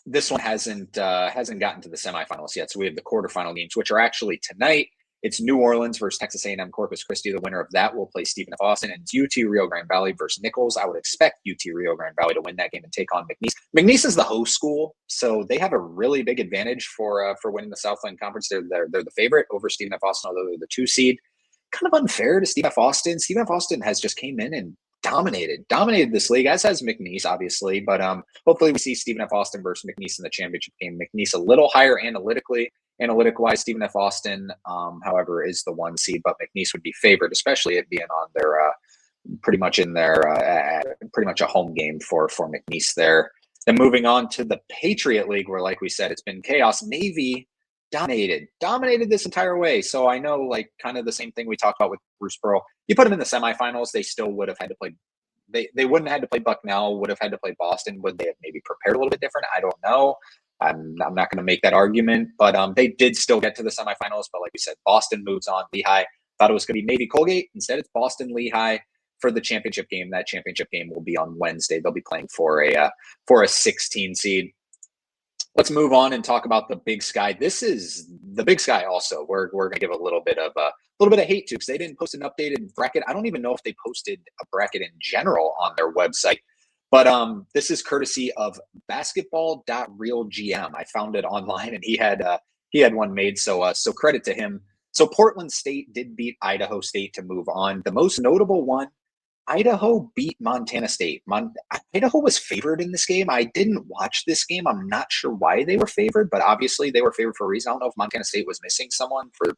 this one hasn't gotten to the semifinals yet. So we have the quarterfinal games, which are actually tonight. It's New Orleans versus Texas A&M Corpus Christi. The winner of that will play Stephen F. Austin, and it's UT Rio Grande Valley versus Nichols. I would expect UT Rio Grande Valley to win that game and take on McNeese. McNeese is the host school, so they have a really big advantage for winning the Southland Conference. They're the favorite over Stephen F. Austin, although they're the 2 seed. Kind of unfair to Stephen F. Austin. Stephen F. Austin has just came in and dominated this league, as has McNeese, obviously. But hopefully we see Stephen F. Austin versus McNeese in the championship game. McNeese a little higher analytic-wise. Stephen F. Austin, however, is the 1 seed, but McNeese would be favored, especially it being on their pretty much a home game for McNeese there. Then moving on to the Patriot League, where, like we said, it's been chaos. Navy dominated this entire way. So I know, like, kind of the same thing we talked about with Bruce Pearl. You put them in the semifinals, they still would have had to play. They wouldn't have had to play Bucknell, would have had to play Boston. Would they have maybe prepared a little bit different? I don't know. I'm not going to make that argument, but they did still get to the semifinals. But like we said, Boston moves on. Lehigh thought it was going to be Navy Colgate. Instead, it's Boston Lehigh for the championship game. That championship game will be on Wednesday. They'll be playing for a 16 seed. Let's move on and talk about the Big Sky. This is the Big Sky. Also, we're going to give a little bit of hate to, because they didn't post an updated bracket. I don't even know if they posted a bracket in general on their website. But this is courtesy of basketball.realgm. I found it online, and he had one made. So credit to him. So Portland State did beat Idaho State to move on. The most notable one, Idaho beat Montana State. Idaho was favored in this game. I didn't watch this game. I'm not sure why they were favored, but obviously they were favored for a reason. I don't know if Montana State was missing someone. For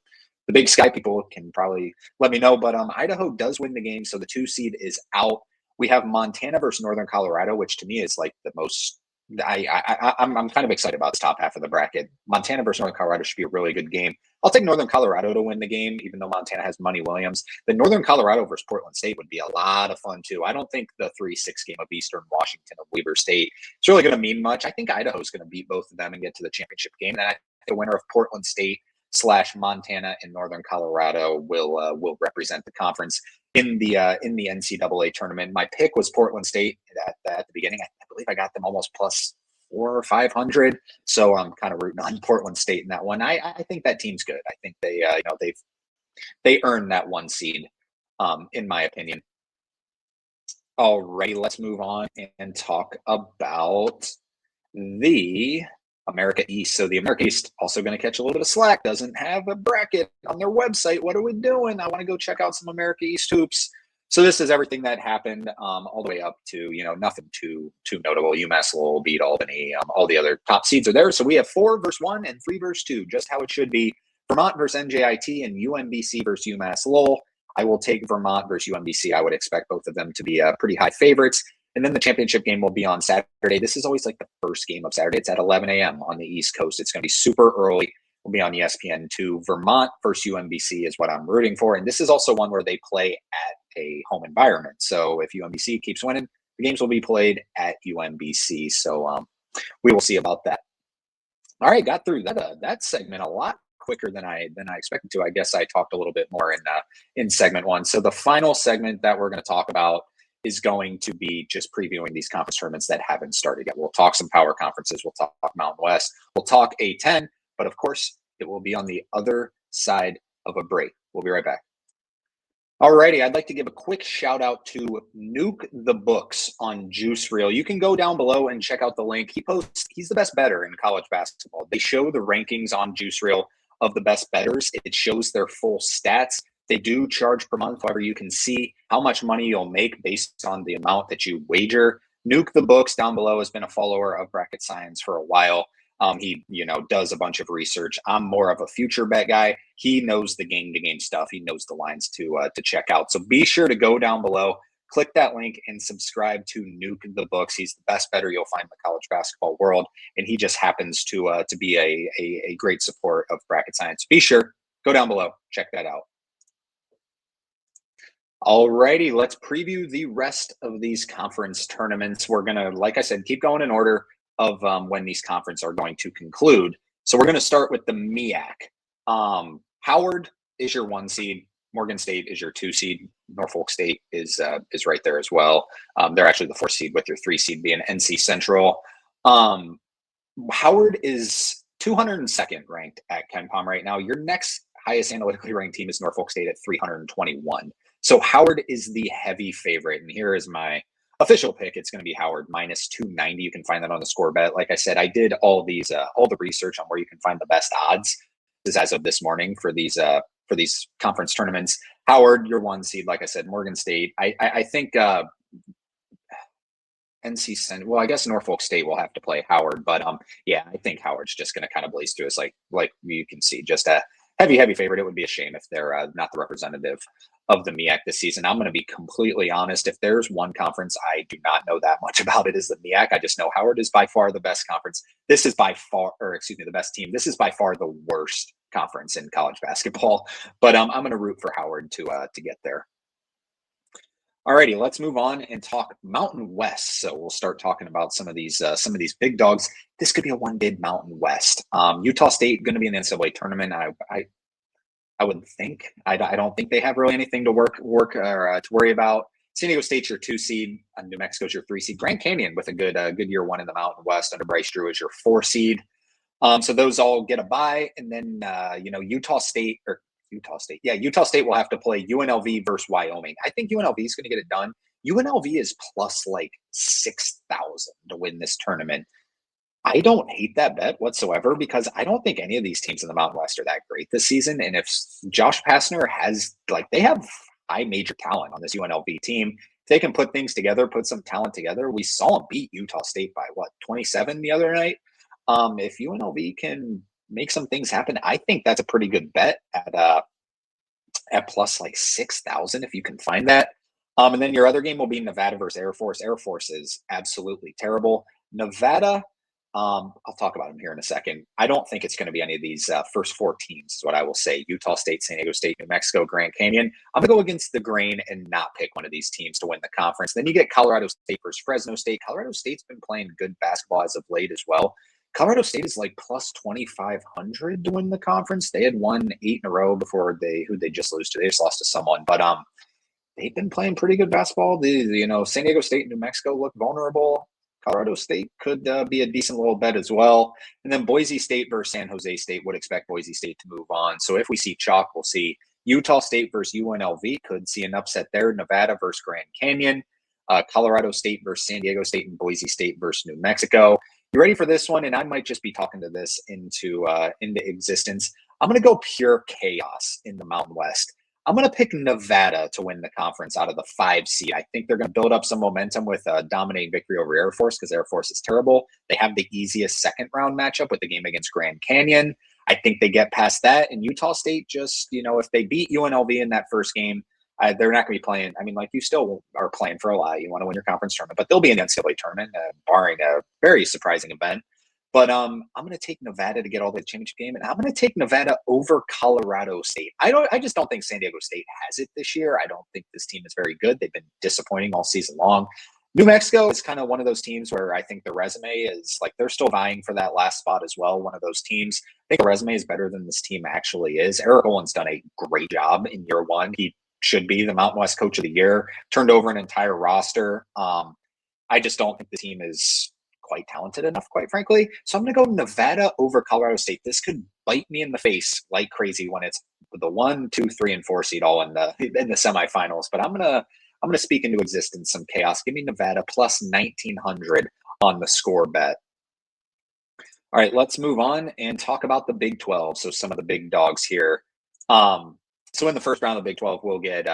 the Big Sky people can probably let me know, but Idaho does win the game, so the 2 seed is out. We have Montana versus Northern Colorado, which to me is like the most. I'm kind of excited about this top half of the bracket. Montana versus Northern Colorado should be a really good game. I'll take Northern Colorado to win the game, even though Montana has Money Williams. The Northern Colorado versus Portland State would be a lot of fun too. I don't think the 3-6 game of Eastern Washington of Weber State is really going to mean much. I think Idaho's going to beat both of them and get to the championship game. And I think the winner of Portland State / Montana and Northern Colorado will represent the conference in the NCAA tournament. My pick was Portland State at the beginning. I believe I got them almost plus 400 or 500. So I'm kind of rooting on Portland State in that one. I think that team's good. I think they earned that 1 seed, in my opinion. Alrighty, let's move on and talk about the America East. So the America East also going to catch a little bit of slack. Doesn't have a bracket on their website. What are we doing? I want to go check out some America East hoops. So this is everything that happened all the way up to, nothing too notable. UMass Lowell beat Albany. All the other top seeds are there. So we have 4 versus 1 and 3 versus 2, just how it should be. Vermont versus NJIT and UMBC versus UMass Lowell. I will take Vermont versus UMBC. I would expect both of them to be pretty high favorites. And then the championship game will be on Saturday. This is always like the first game of Saturday. It's at 11 a.m. on the East Coast. It's going to be super early. Will be on ESPN2. Vermont versus UMBC is what I'm rooting for. And this is also one where they play at a home environment. So if UMBC keeps winning, the games will be played at UMBC. So we will see about that. All right, got through that segment a lot quicker than I expected to. I guess I talked a little bit more in segment 1. So the final segment that we're going to talk about is going to be just previewing these conference tournaments that haven't started yet. We'll talk some power conferences. We'll talk Mountain West. We'll talk A10. But of course, it will be on the other side of a break. We'll be right back. Alrighty, I'd like to give a quick shout out to Nukethebooks on JuiceReel. You can go down below and check out the link. He's the best bettor in college basketball. They show the rankings on JuiceReel of the best bettors. It shows their full stats. They do charge per month. However, you can see how much money you'll make based on the amount that you wager. Nukethebooks down below has been a follower of Bracket Science for a while. He, does a bunch of research. I'm more of a future bet guy. He knows the game-to-game stuff. He knows the lines to check out. So be sure to go down below, click that link, and subscribe to Nukethebooks. He's the best bettor you'll find in the college basketball world, and he just happens to be a great support of Bracket Science. Be sure, go down below, check that out. Alrighty, let's preview the rest of these conference tournaments. We're gonna, like I said, keep going in order of when these conferences are going to conclude. So we're going to start with the MEAC. Howard is your 1 seed. Morgan State is your 2 seed. Norfolk State is right there as well. They're actually the 4 seed, with your 3 seed being NC Central. Howard is 202nd ranked at KenPom right now. Your next highest analytically ranked team is Norfolk State at 321. So Howard is the heavy favorite, and here is my official pick. It's going to be Howard minus 290. You can find that on the score bet. Like I said, I did all the research on where you can find the best odds. This is as of this morning for these conference tournaments. Howard, your 1 seed. Like I said, Morgan State. I think NC Central. Well, I guess Norfolk State will have to play Howard, but yeah, I think Howard's just going to kind of blaze through. It's like you can see, just a heavy favorite. It would be a shame if they're not the representative of the MEAC this season. I'm going to be completely honest. If there's one conference I do not know that much about, it is the MEAC. I just know Howard is by far the best conference. This is by far, the best team. This is by far the worst conference in college basketball. But I'm going to root for Howard to get there. Alrighty, let's move on and talk Mountain West. So we'll start talking about some of these big dogs. This could be a one bid Mountain West. Utah State going to be in the NCAA tournament. I wouldn't think. I don't think they have really anything to work or to worry about. San Diego State's your 2 seed. New Mexico's your 3 seed. Grand Canyon with a good year one in the Mountain West under Bryce Drew is your 4 seed. So those all get a bye, and then Utah State will have to play UNLV versus Wyoming. I think UNLV is going to get it done. UNLV is plus like 6,000 to win this tournament. I don't hate that bet whatsoever because I don't think any of these teams in the Mountain West are that great this season. And if Josh Pastner they have high major talent on this UNLV team. If they can put things together, put some talent together. We saw them beat Utah State by 27 the other night. If UNLV can make some things happen, I think that's a pretty good bet at plus like 6,000 if you can find that. And then your other game will be Nevada versus Air Force. Air Force is absolutely terrible. Nevada, I'll talk about them here in a second. I don't think it's going to be any of these first 4 teams is what I will say. Utah State, San Diego State, New Mexico, Grand Canyon. I'm going to go against the grain and not pick one of these teams to win the conference. Then you get Colorado State versus Fresno State. Colorado State's been playing good basketball as of late as well. Colorado State is like plus 2,500 to win the conference. They had won 8 in a row before who they just lose to. They just lost to someone, but they've been playing pretty good basketball. San Diego State and New Mexico look vulnerable. Colorado State could be a decent little bet as well. And then Boise State versus San Jose State would expect Boise State to move on. So if we see chalk, we'll see Utah State versus UNLV. Could see an upset there. Nevada versus Grand Canyon. Colorado State versus San Diego State, and Boise State versus New Mexico. You ready for this one? And I might just be talking to this into existence. I'm going to go pure chaos in the Mountain West. I'm going to pick Nevada to win the conference out of the 5 seed. I think they're going to build up some momentum with a dominating victory over Air Force because Air Force is terrible. They have the easiest second round matchup with the game against Grand Canyon. I think they get past that. And Utah State just, if they beat UNLV in that first game, they're not going to be playing. I mean, you still are playing for a lot. You want to win your conference tournament, but they'll be in the NCAA tournament, barring a very surprising event. But I'm going to take Nevada to get all the championship game, and I'm going to take Nevada over Colorado State. I just don't think San Diego State has it this year. I don't think this team is very good. They've been disappointing all season long. New Mexico is kind of one of those teams where I think the resume is they're still vying for that last spot as well. One of those teams. I think the resume is better than this team actually is. Eric Olin's done a great job in year one. He should be the Mountain West Coach of the Year, turned over an entire roster. I just don't think the team is quite talented enough, quite frankly. So I'm going to go Nevada over Colorado State. This could bite me in the face like crazy when it's the 1, 2, 3, and 4 seed all in the semifinals. But I'm gonna speak into existence some chaos. Give me Nevada plus 1,900 on the score bet. All right, let's move on and talk about the Big 12. So some of the big dogs here. So in the first round of the Big 12, we'll get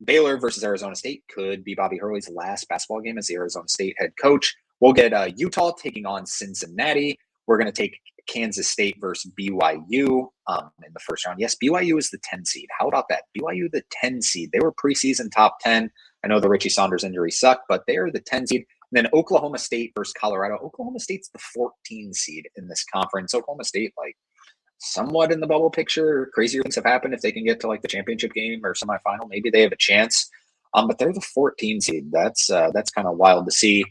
Baylor versus Arizona State. Could be Bobby Hurley's last basketball game as the Arizona State head coach. We'll get Utah taking on Cincinnati. We're going to take Kansas State versus BYU in the first round. Yes, BYU is the 10 seed. How about that? BYU, the 10 seed. They were preseason top 10. I know the Richie Saunders injury sucked, but they're the 10 seed. And then Oklahoma State versus Colorado. Oklahoma State's the 14 seed in this conference. Oklahoma State, somewhat in the bubble picture. Crazier things have happened if they can get to the championship game or semifinal. Maybe they have a chance. But they're the 14 seed. That's kind of wild to see.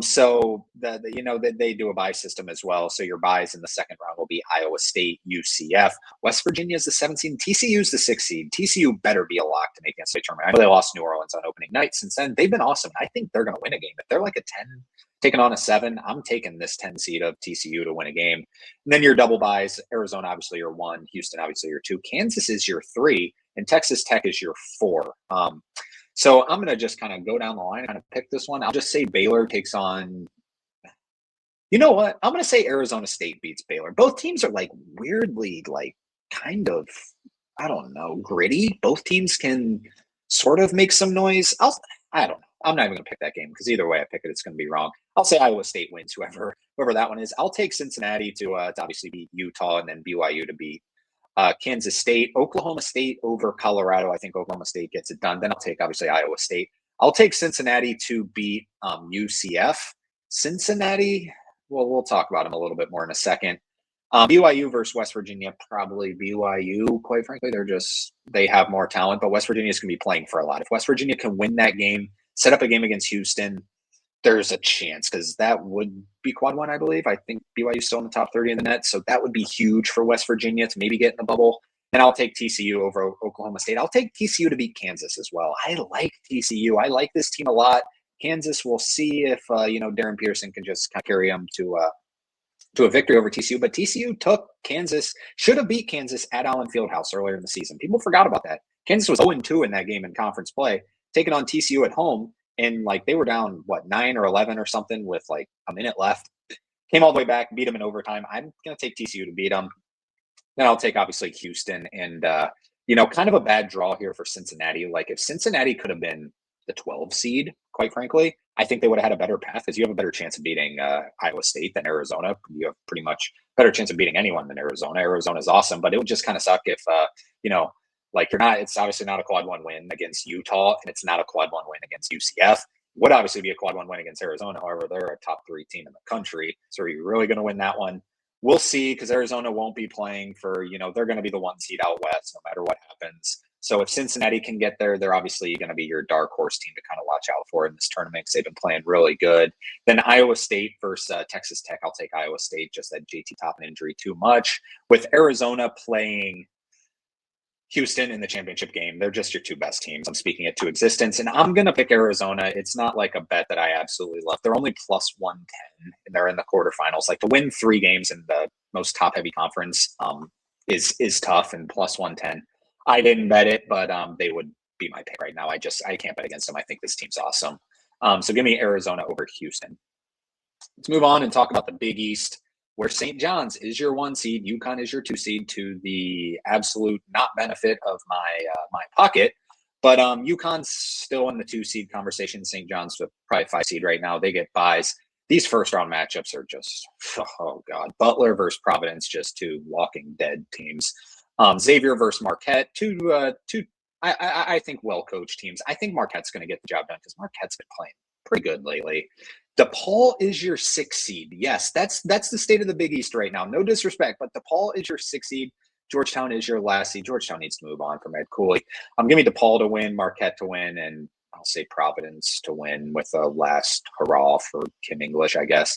So they do a bye system as well. So your byes in the second round will be Iowa State, UCF. West Virginia is the 7th seed. TCU is the 6th seed. TCU better be a lock to make the NCAA tournament. I know they lost New Orleans on opening night. Since then, they've been awesome. I think they're going to win a game. If they're a 10, taking on a 7, I'm taking this 10 seed of TCU to win a game. And then your double byes, Arizona, obviously your 1, Houston, obviously your 2, Kansas is your 3, and Texas Tech is your 4. So I'm going to just kind of go down the line and kind of pick this one. I'll just say Baylor takes on, you know what? I'm going to say Arizona State beats Baylor. Both teams are weirdly kind of, I don't know, gritty. Both teams can sort of make some noise. I don't know. I'm not even going to pick that game because either way I pick it, it's going to be wrong. I'll say Iowa State wins, whoever that one is. I'll take Cincinnati to obviously beat Utah and then BYU to beat Kansas State, Oklahoma State over Colorado. I think Oklahoma State gets it done. Then I'll take, obviously, Iowa State. I'll take Cincinnati to beat UCF. Cincinnati, well, we'll talk about them a little bit more in a second. BYU versus West Virginia, probably BYU, quite frankly. They have more talent, but West Virginia is going to be playing for a lot. If West Virginia can win that game, set up a game against Houston, there's a chance, because that would be quad one, I believe. I think BYU's still in the top 30 in the net, so that would be huge for West Virginia to maybe get in the bubble. And I'll take TCU over Oklahoma State. I'll take TCU to beat Kansas as well. I like TCU. I like this team a lot. Kansas, we'll see if Darren Pearson can just carry them to a victory over TCU. But TCU should have beat Kansas at Allen Fieldhouse earlier in the season. People forgot about that. Kansas was 0-2 in that game in conference play, taking on TCU at home. And they were down, 9 or 11 or something with a minute left. Came all the way back, beat them in overtime. I'm going to take TCU to beat them. Then I'll take, obviously, Houston. And, kind of a bad draw here for Cincinnati. If Cincinnati could have been the 12 seed, quite frankly, I think they would have had a better path, because you have a better chance of beating Iowa State than Arizona. You have pretty much better chance of beating anyone than Arizona. Arizona's awesome, but it would just kind of suck if, you're not, it's obviously not a quad one win against Utah, and it's not a quad one win against UCF. Would obviously be a quad one win against Arizona. However, they're a top 3 team in the country. So are you really going to win that one? We'll see, because Arizona won't be playing for, they're going to be the 1 seed out west no matter what happens. So if Cincinnati can get there, they're obviously going to be your dark horse team to kind of watch out for in this tournament, because they've been playing really good. Then Iowa State versus Texas Tech. I'll take Iowa State, just that JT Toppin injury too much. With Arizona playing Houston in the championship game, they're just your 2 best teams. I'm speaking it to existence, and I'm going to pick Arizona. It's not like a bet that I absolutely love. They're only plus 110, and they're in the quarterfinals. To win 3 games in the most top-heavy conference is tough, and plus 110. I didn't bet it, but they would be my pick right now. I can't bet against them. I think this team's awesome. So give me Arizona over Houston. Let's move on and talk about the Big East, where St. John's is your 1 seed, UConn is your 2 seed, to the absolute not benefit of my pocket. But UConn's still in the 2 seed conversation. St. John's probably 5 seed right now. They get buys. These first round matchups are just, oh God. Butler versus Providence, just 2 walking dead teams. Xavier versus Marquette, I think well-coached teams. I think Marquette's going to get the job done, because Marquette's been playing pretty good lately. DePaul is your 6 seed. Yes, that's the state of the Big East right now. No disrespect, but DePaul is your 6 seed. Georgetown is your last seed. Georgetown needs to move on from Ed Cooley. Give me DePaul to win, Marquette to win, and I'll say Providence to win with a last hurrah for Kim English, I guess.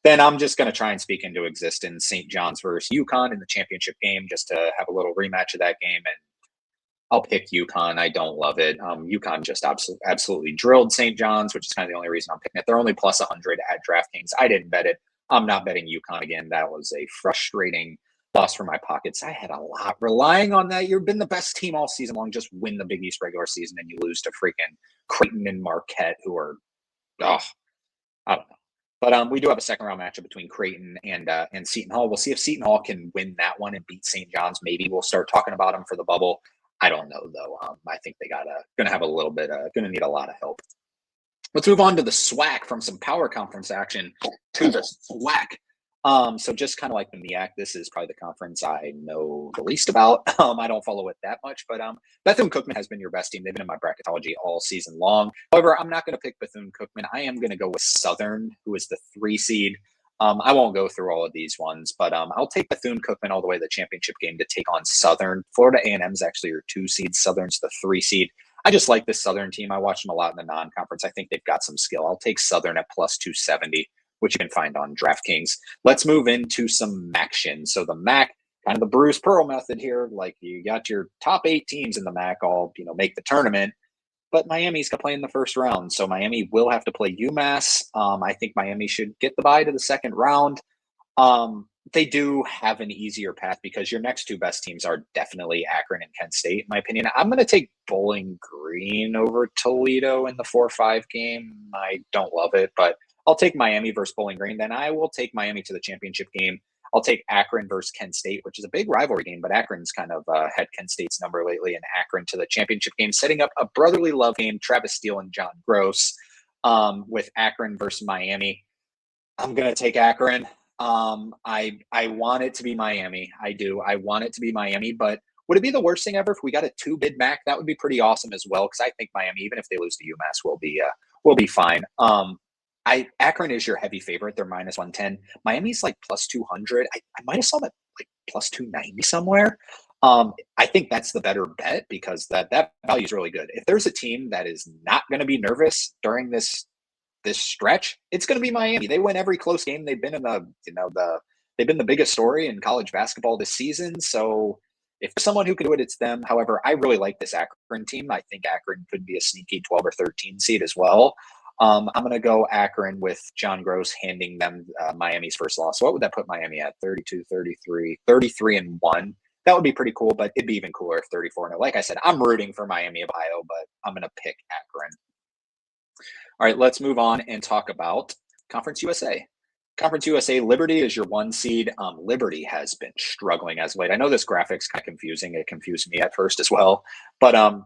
Then I'm just going to try and speak into existence St. John's versus UConn in the championship game, just to have a little rematch of that game. And I'll pick UConn. I don't love it. UConn just absolutely drilled St. John's, which is kind of the only reason I'm picking it. They're only plus 100 at DraftKings. I didn't bet it. I'm not betting UConn again. That was a frustrating loss for my pockets. I had a lot relying on that. You've been the best team all season long. Just win the Big East regular season, and you lose to freaking Creighton and Marquette, who are, I don't know. But we do have a second round matchup between Creighton and Seton Hall. We'll see if Seton Hall can win that one and beat St. John's. Maybe we'll start talking about them for the bubble. I don't know, though. I think they gonna have a little bit, gonna need a lot of help. Let's move on to the SWAC, from some power conference action to the SWAC. So just kind of like the MEAC, this is probably the conference I know the least about. I don't follow it that much, but Bethune-Cookman has been your best team. They've been in my bracketology all season long. However, I'm not going to pick Bethune-Cookman. I am going to go with Southern, who is the 3 seed. I won't go through all of these ones, but I'll take Bethune-Cookman all the way to the championship game to take on Southern. Florida A&M is actually your 2 seed. Southern's the 3 seed. I just like this Southern team. I watch them a lot in the non-conference. I think they've got some skill. I'll take Southern at plus 270. Which you can find on DraftKings. Let's move into some MACtion. So the MAC, kind of the Bruce Pearl method here. You got your top 8 teams in the MAC all, make the tournament, but Miami's going to play in the first round. So Miami will have to play UMass. I think Miami should get the bye to the second round. They do have an easier path, because your next 2 best teams are definitely Akron and Kent State, in my opinion. I'm going to take Bowling Green over Toledo in the 4-5 game. I don't love it, but I'll take Miami versus Bowling Green. Then I will take Miami to the championship game. I'll take Akron versus Kent State, which is a big rivalry game, but Akron's kind of had Kent State's number lately, and Akron to the championship game, setting up a brotherly love game, Travis Steele and John Gross, with Akron versus Miami. I'm going to take Akron. I want it to be Miami. I do. I want it to be Miami, but would it be the worst thing ever if we got a 2-bid MAC? That would be pretty awesome as well, because I think Miami, even if they lose to UMass, will be fine. Akron is your heavy favorite. They're minus 110. Miami's like plus 200. I might have saw that like plus 290 somewhere. I think that's the better bet because that value is really good. If there's a team that is not going to be nervous during this stretch, it's going to be Miami. They win every close game. They've been in they've been the biggest story in college basketball this season. So if there's someone who could do it, it's them. However, I really like this Akron team. I think Akron could be a sneaky 12 or 13 seed as well. I'm going to go Akron with John Gross handing them Miami's first loss. So what would that put Miami at? 32, 33, 33-1. That would be pretty cool, but it'd be even cooler if 34-0. Like I said, I'm rooting for Miami of Ohio, but I'm going to pick Akron. All right, let's move on and talk about Conference USA. Conference USA, Liberty is your 1 seed. Liberty has been struggling as late. I know this graphic's kind of confusing. It confused me at first as well. But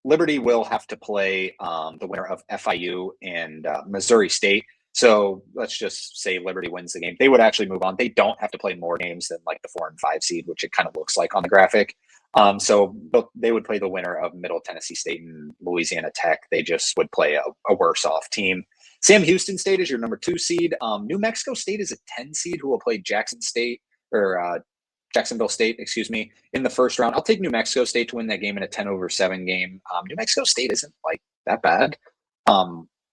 Liberty will have to play the winner of FIU and Missouri State. So let's just say Liberty wins the game. They would actually move on. They don't have to play more games than like the 4 and 5 seed, which it kind of looks like on the graphic. So they would play the winner of Middle Tennessee State and Louisiana Tech. They just would play a worse off team. Sam Houston State is your number 2 seed. New Mexico State is a 10 seed who will play Jacksonville State, in the first round. I'll take New Mexico State to win that game in a 10-7 game. New Mexico State isn't like that bad.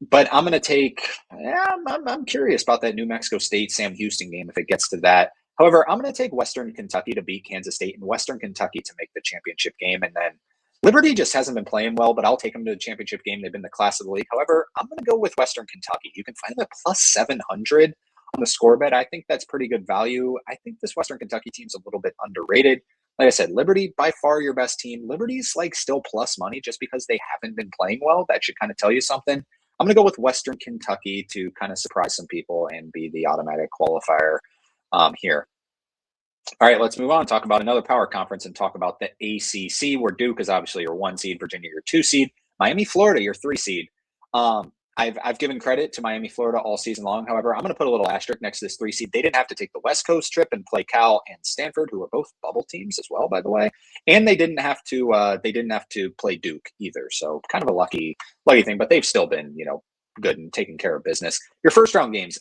But I'm going to take, I'm curious about that New Mexico State Sam Houston game if it gets to that. However, I'm going to take Western Kentucky to beat Kansas State and Western Kentucky to make the championship game. And then Liberty just hasn't been playing well, but I'll take them to the championship game. They've been the class of the league. However, I'm going to go with Western Kentucky. You can find them at plus 700 on the score bet. I think that's pretty good value. I think this Western Kentucky team's a little bit underrated. Like I said, Liberty, by far your best team. Liberty's like still plus money just because they haven't been playing well. That should kind of tell you something. I'm going to go with Western Kentucky to kind of surprise some people and be the automatic qualifier here. All right, let's move on. Talk about another power conference and talk about the ACC, where Duke is obviously your 1 seed, Virginia your 2 seed, Miami, Florida your 3 seed. I've given credit to Miami, Florida all season long. However, I'm going to put a little asterisk next to this 3 seed. They didn't have to take the West Coast trip and play Cal and Stanford, who are both bubble teams as well, by the way. And they didn't have to play Duke either. So kind of a lucky thing, but they've still been, good and taking care of business. Your first round games,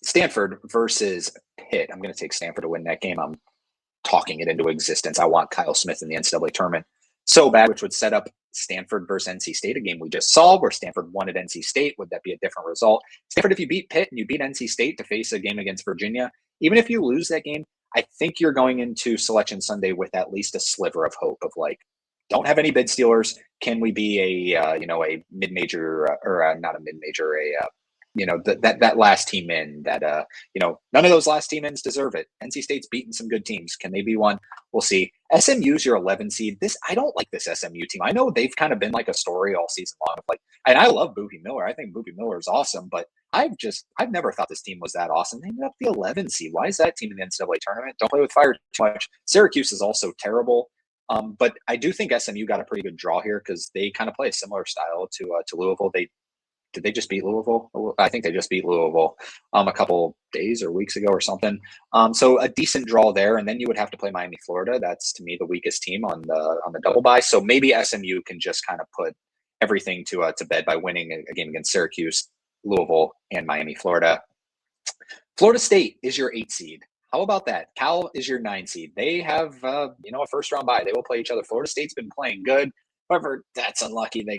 Stanford versus Pitt. I'm going to take Stanford to win that game. I'm talking it into existence. I want Kyle Smith in the NCAA tournament so bad, which would set up Stanford versus NC State, a game we just saw where Stanford won at NC State. Would that be a different result? Stanford, if you beat Pitt and you beat NC State to face a game against Virginia, even if you lose that game, I think you're going into Selection Sunday with at least a sliver of hope of like, don't have any bid stealers. Can we be a mid-major or not a mid-major, that last team in that, none of those last team ins deserve it. NC State's beaten some good teams. Can they be one? We'll see. SMU's your 11 seed. I don't like this SMU team. I know they've kind of been like a story all season long. And I love Boopie Miller. I think Boopie Miller is awesome, but I've never thought this team was that awesome. They ended up the 11 seed. Why is that team in the NCAA tournament? Don't play with fire too much. Syracuse is also terrible. But I do think SMU got a pretty good draw here because they kind of play a similar style to Louisville. Did they just beat Louisville? I think they just beat Louisville a couple days or weeks ago or something. So a decent draw there, and then you would have to play Miami, Florida. That's to me the weakest team on the double bye. So maybe SMU can just kind of put everything to bed by winning a game against Syracuse, Louisville, and Miami, Florida. Florida State is your 8 seed. How about that? Cal is your 9 seed. They have a first round bye. They will play each other. Florida State's been playing good. However, that's unlucky. They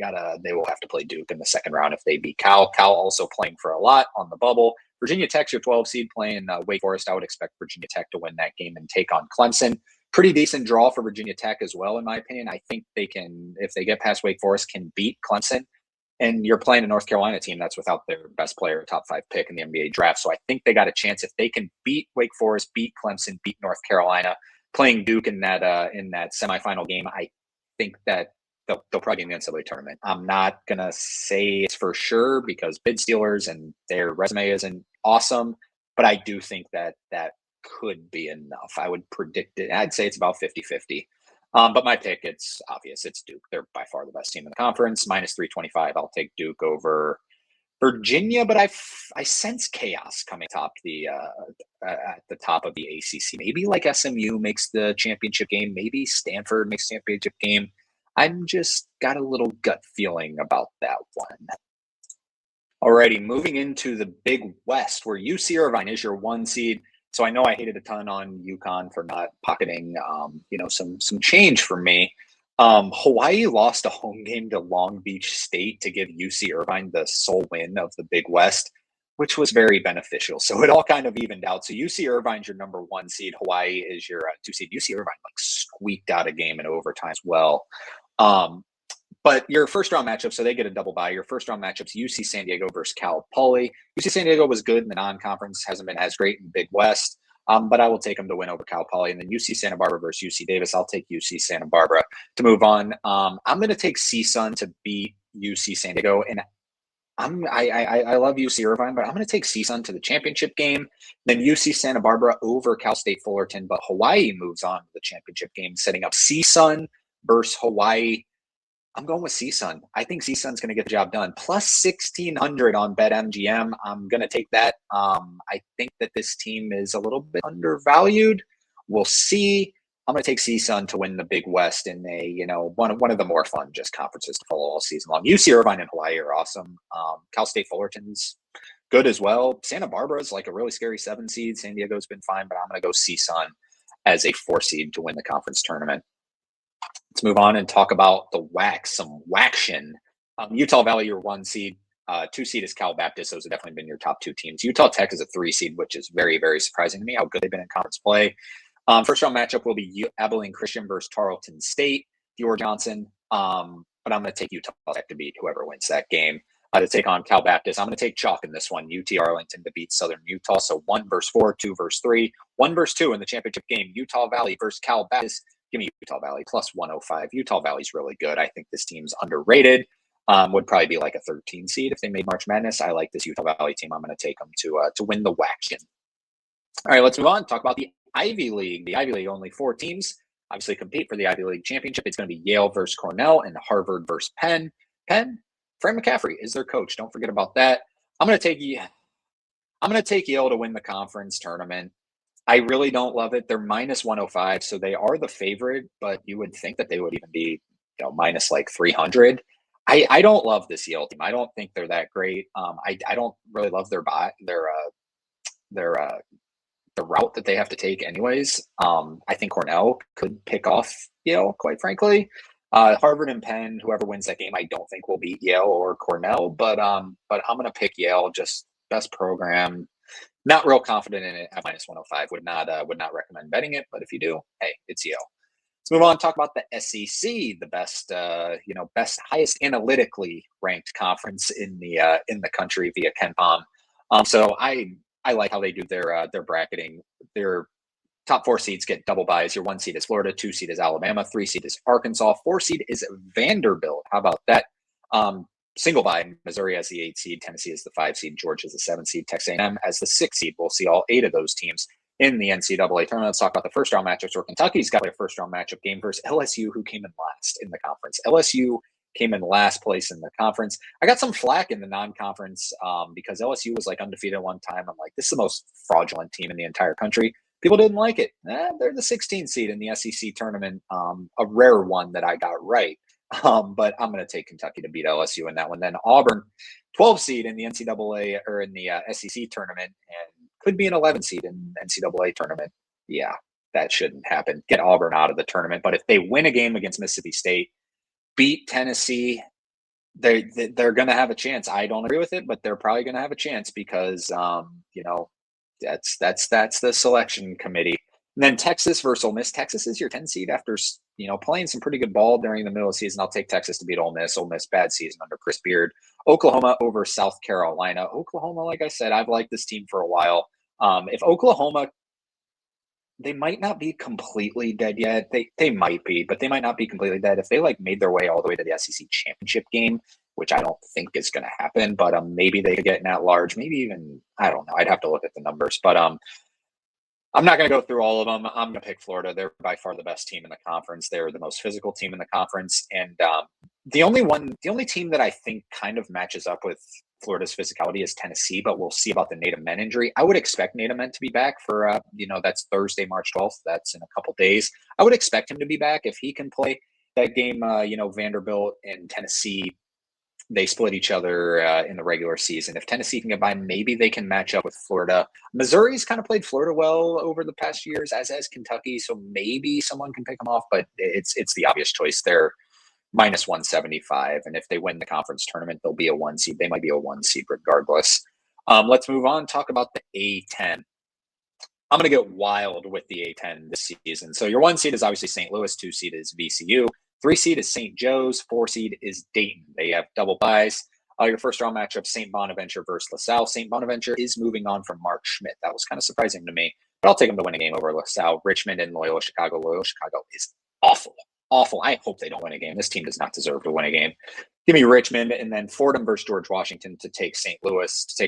will have to play Duke in the second round if they beat Cal. Cal also playing for a lot on the bubble. Virginia Tech's your 12 seed playing Wake Forest. I would expect Virginia Tech to win that game and take on Clemson. Pretty decent draw for Virginia Tech as well, in my opinion. I think they can, if they get past Wake Forest, can beat Clemson. And you're playing a North Carolina team that's without their best player, top 5 pick in the NBA draft. So I think they got a chance if they can beat Wake Forest, beat Clemson, beat North Carolina, playing Duke in that semifinal game. I think that they'll probably be in the NCAA tournament. I'm not going to say it's for sure because bid stealers and their resume isn't awesome, but I do think that could be enough. I would predict it. I'd say it's about 50-50. But my pick, it's obvious. It's Duke. They're by far the best team in the conference. Minus 325. I'll take Duke over Virginia, but I sense chaos coming at the top of the ACC. Maybe like SMU makes the championship game. Maybe Stanford makes championship game. I'm just got a little gut feeling about that one. Alrighty, moving into the Big West, where UC Irvine is your 1 seed. So I know I hated a ton on UConn for not pocketing, some change for me. Hawaii lost a home game to Long Beach State to give UC Irvine the sole win of the Big West, which was very beneficial. So it all kind of evened out. So UC Irvine's your number 1 seed. Hawaii is your 2 seed. UC Irvine squeaked out a game in overtime as well. But your first round matchup, so they get a double bye. Your first round matchups, UC San Diego versus Cal Poly. UC San Diego was good in the non-conference, hasn't been as great in Big West. But I will take them to win over Cal Poly. And then UC Santa Barbara versus UC Davis. I'll take UC Santa Barbara to move on. I'm going to take CSUN to beat UC San Diego. And I love UC Irvine, but I'm going to take CSUN to the championship game. Then UC Santa Barbara over Cal State Fullerton. But Hawaii moves on to the championship game, setting up CSUN versus Hawaii. I'm going with CSUN. I think CSUN's going to get the job done. Plus 1,600 on BetMGM. I'm going to take that. I think that this team is a little bit undervalued. We'll see. I'm going to take CSUN to win the Big West in one of the more fun just conferences to follow all season long. UC Irvine and Hawaii are awesome. Cal State Fullerton's good as well. Santa Barbara is like a really scary 7 seed. San Diego's been fine, but I'm going to go CSUN as a 4 seed to win the conference tournament. Let's move on and talk about the WAC, some WACtion. Utah Valley, your 1 seed. 2 seed is Cal Baptist. Those have definitely been your top 2 teams. Utah Tech is a 3 seed, which is very, very surprising to me how good they've been in conference play. First round matchup will be Abilene Christian versus Tarleton State. Dior Johnson. But I'm going to take Utah Tech to beat whoever wins that game. To take on Cal Baptist. I'm going to take chalk in this one. UT Arlington to beat Southern Utah. So 1 versus 4, 2 versus 3, 1 versus 2 in the championship game. Utah Valley versus Cal Baptist. Give me Utah Valley plus 105. Utah Valley's really good. I think this team's underrated. Would probably be like a 13 seed if they made March Madness. I like this Utah Valley team. I'm going to take them to win the WACtion. All right, let's move on. Talk about the Ivy League. The Ivy League, only 4 teams obviously compete for the Ivy League championship. It's going to be Yale versus Cornell and Harvard versus Penn. Fran McCaffrey is their coach. Don't forget about that. I'm going to take Yale to win the conference tournament. I really don't love it. They're minus 105, so they are the favorite, but you would think that they would even be, minus like 300. I don't love this Yale team. I don't think they're that great. I don't really love their route that they have to take anyways. I think Cornell could pick off Yale, quite frankly. Harvard and Penn, whoever wins that game, I don't think will beat Yale or Cornell, but I'm going to pick Yale, just best program. Not real confident in it at minus 105. Would not recommend betting it, but if you do, hey, it's Yale. Let's move on and talk about the SEC, the best, highest analytically ranked conference in the country via KenPom. So I like how they do their bracketing. Their top 4 seeds get double byes. Your 1 seed is Florida, 2 seed is Alabama, 3 seed is Arkansas, 4 seed is Vanderbilt. How about that? Single bye, Missouri as the 8 seed, Tennessee is the 5 seed, Georgia is the 7 seed, Texas A&M as the 6 seed. We'll see all 8 of those teams in the NCAA tournament. Let's talk about the first round matchups where Kentucky's got a first round matchup game versus LSU, who came in last in the conference. LSU came in last place in the conference. I got some flack in the non-conference because LSU was like undefeated one time. I'm like, this is the most fraudulent team in the entire country. People didn't like it. They're the 16th seed in the SEC tournament, a rare one that I got right. But I'm going to take Kentucky to beat LSU in that one. Then Auburn, 12 seed in the NCAA or in the SEC tournament, and could be an 11 seed in the NCAA tournament. Yeah, that shouldn't happen. Get Auburn out of the tournament. But if they win a game against Mississippi State, beat Tennessee, they're going to have a chance. I don't agree with it, but they're probably going to have a chance because that's the selection committee. And then Texas versus Ole Miss. Texas is your 10 seed after playing some pretty good ball during the middle of the season. I'll take Texas to beat Ole Miss. Ole Miss, bad season under Chris Beard. Oklahoma over South Carolina. Oklahoma, like I said, I've liked this team for a while. If Oklahoma, they might not be completely dead yet. They might be, but they might not be completely dead. If they made their way all the way to the SEC championship game, which I don't think is going to happen, but maybe they could get in at large. Maybe even, I don't know. I'd have to look at the numbers, but I'm not going to go through all of them. I'm going to pick Florida. They're by far the best team in the conference. They're the most physical team in the conference. And the only team that I think kind of matches up with Florida's physicality as Tennessee, but we'll see about the Native Men injury. I would expect Native Men to be back for, that's Thursday, March 12th. That's in a couple days. I would expect him to be back if he can play that game. Vanderbilt and Tennessee, they split each other in the regular season. If Tennessee can get by, maybe they can match up with Florida. Missouri's kind of played Florida well over the past years, as has Kentucky, so maybe someone can pick them off, but it's the obvious choice. They're minus 175, and if they win the conference tournament, they'll be a 1 seed. They might be a 1 seed regardless. Let's move on, talk about the A10. I'm going to get wild with the A10 this season. So your 1 seed is obviously St. Louis, 2 seed is VCU, 3 seed is St. Joe's, 4 seed is Dayton. They have double buys. Your first round matchup, St. Bonaventure versus LaSalle. St. Bonaventure is moving on from Mark Schmidt. That was kind of surprising to me, but I'll take them to win a game over LaSalle. Richmond and Loyola Chicago. Loyola Chicago is awful. I hope they don't win a game. This team does not deserve to win a game. Give me Richmond, and then Fordham versus George Washington to take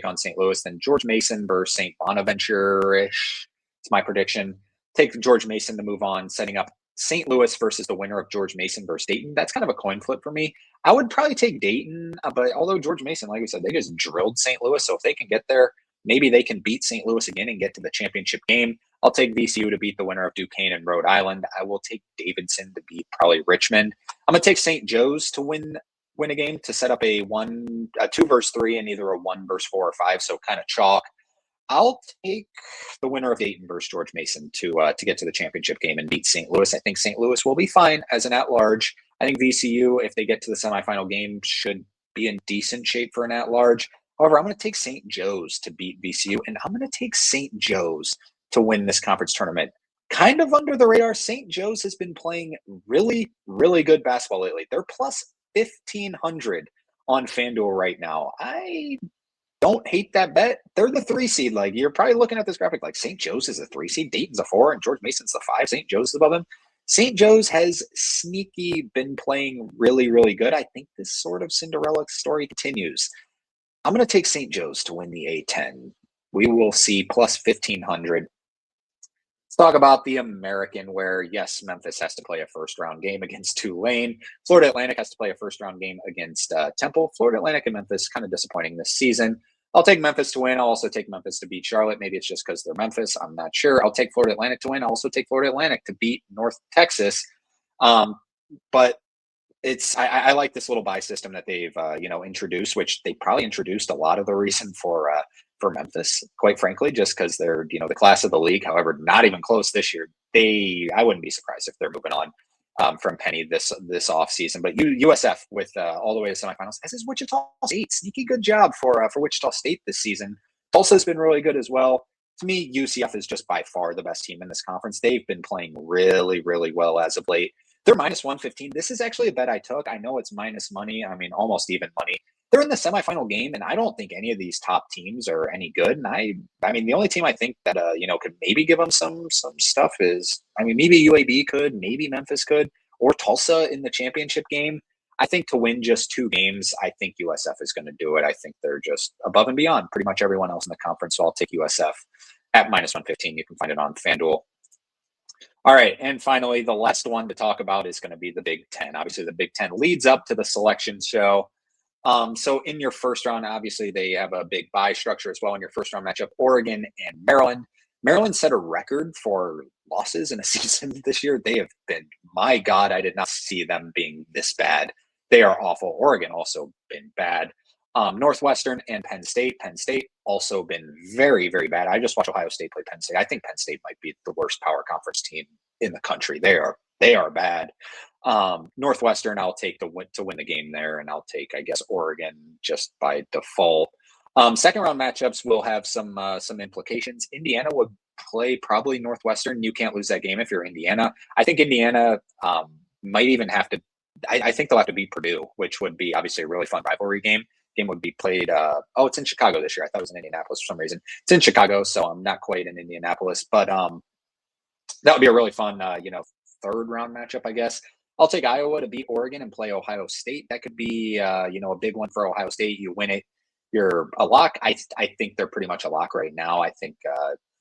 on St. Louis. Then George Mason versus St. Bonaventure-ish. It's my prediction. Take George Mason to move on, setting up St. Louis versus the winner of George Mason versus Dayton. That's kind of a coin flip for me. I would probably take Dayton, but although George Mason, like we said, they just drilled St. Louis. So if they can get there, maybe they can beat St. Louis again and get to the championship game. I'll take VCU to beat the winner of Duquesne and Rhode Island. I will take Davidson to beat probably Richmond. I'm going to take St. Joe's to win a game to set up a 2 versus 3 and either a 1 versus 4 or 5. So kind of chalk. I'll take the winner of Dayton versus George Mason to get to the championship game and beat St. Louis. I think St. Louis will be fine as an at-large. I think VCU, if they get to the semifinal game, should be in decent shape for an at-large. However, I'm going to take St. Joe's to beat VCU, and I'm going to take St. Joe's to win this conference tournament. Kind of under the radar, St. Joe's has been playing really, really good basketball lately. They're plus 1,500 on FanDuel right now. I don't hate that bet. They're the 3 seed. Like, you're probably looking at this graphic like St. Joe's is a 3 seed, Dayton's a 4, and George Mason's the 5. St. Joe's is above them. St. Joe's has sneaky been playing really, really good. I think this sort of Cinderella story continues. I'm going to take St. Joe's to win the A10. We will see plus 1,500. Let's talk about the American, where, yes, Memphis has to play a first-round game against Tulane. Florida Atlantic has to play a first-round game against Temple. Florida Atlantic and Memphis kind of disappointing this season. I'll take Memphis to win. I'll also take Memphis to beat Charlotte. Maybe it's just because they're Memphis. I'm not sure. I'll take Florida Atlantic to win. I'll also take Florida Atlantic to beat North Texas. But I like this little buy system that they've introduced, which they probably introduced a lot of the reason for Memphis, quite frankly, just because they're the class of the league. However, not even close this year. I wouldn't be surprised if they're moving on from Penny this offseason. But USF with all the way to semifinals, as is Wichita State. Sneaky good job for Wichita State this season. Tulsa's been really good as well. To me, UCF is just by far the best team in this conference. They've been playing really, really well as of late. They're minus 115. This is actually a bet I took. I know it's minus money. I mean, almost even money. They're in the semifinal game, and I don't think any of these top teams are any good. And I mean, the only team I think that could maybe give them some stuff is, maybe UAB could, maybe Memphis could, or Tulsa in the championship game. I think to win just 2 games, I think USF is going to do it. I think they're just above and beyond pretty much everyone else in the conference. So I'll take USF at minus 115. You can find it on FanDuel. All right, and finally, the last one to talk about is going to be the Big Ten. Obviously, the Big Ten leads up to the selection show. So in your first round, obviously, they have a big bye structure as well. In your first round matchup, Oregon and Maryland. Maryland set a record for losses in a season this year. They have been, my God, I did not see them being this bad. They are awful. Oregon also been bad. Northwestern and Penn State. Penn State also been very, very bad. I just watched Ohio State play Penn State. I think Penn State might be the worst power conference team in the country. They are bad. Northwestern, I'll take to win the game there, and I'll take, I guess, Oregon just by default. Second round matchups will have some implications. Indiana would play probably Northwestern. You can't lose that game if you're Indiana. I think Indiana might even have to. I think they'll have to beat Purdue, which would be obviously a really fun rivalry game. Game would be played. It's in Chicago this year. I thought it was in Indianapolis for some reason. It's in Chicago, so I'm not quite in Indianapolis, but that would be a really fun, third round matchup, I guess. I'll take Iowa to beat Oregon and play Ohio State. That could be, a big one for Ohio State. You win it, you're a lock. I think they're pretty much a lock right now. I think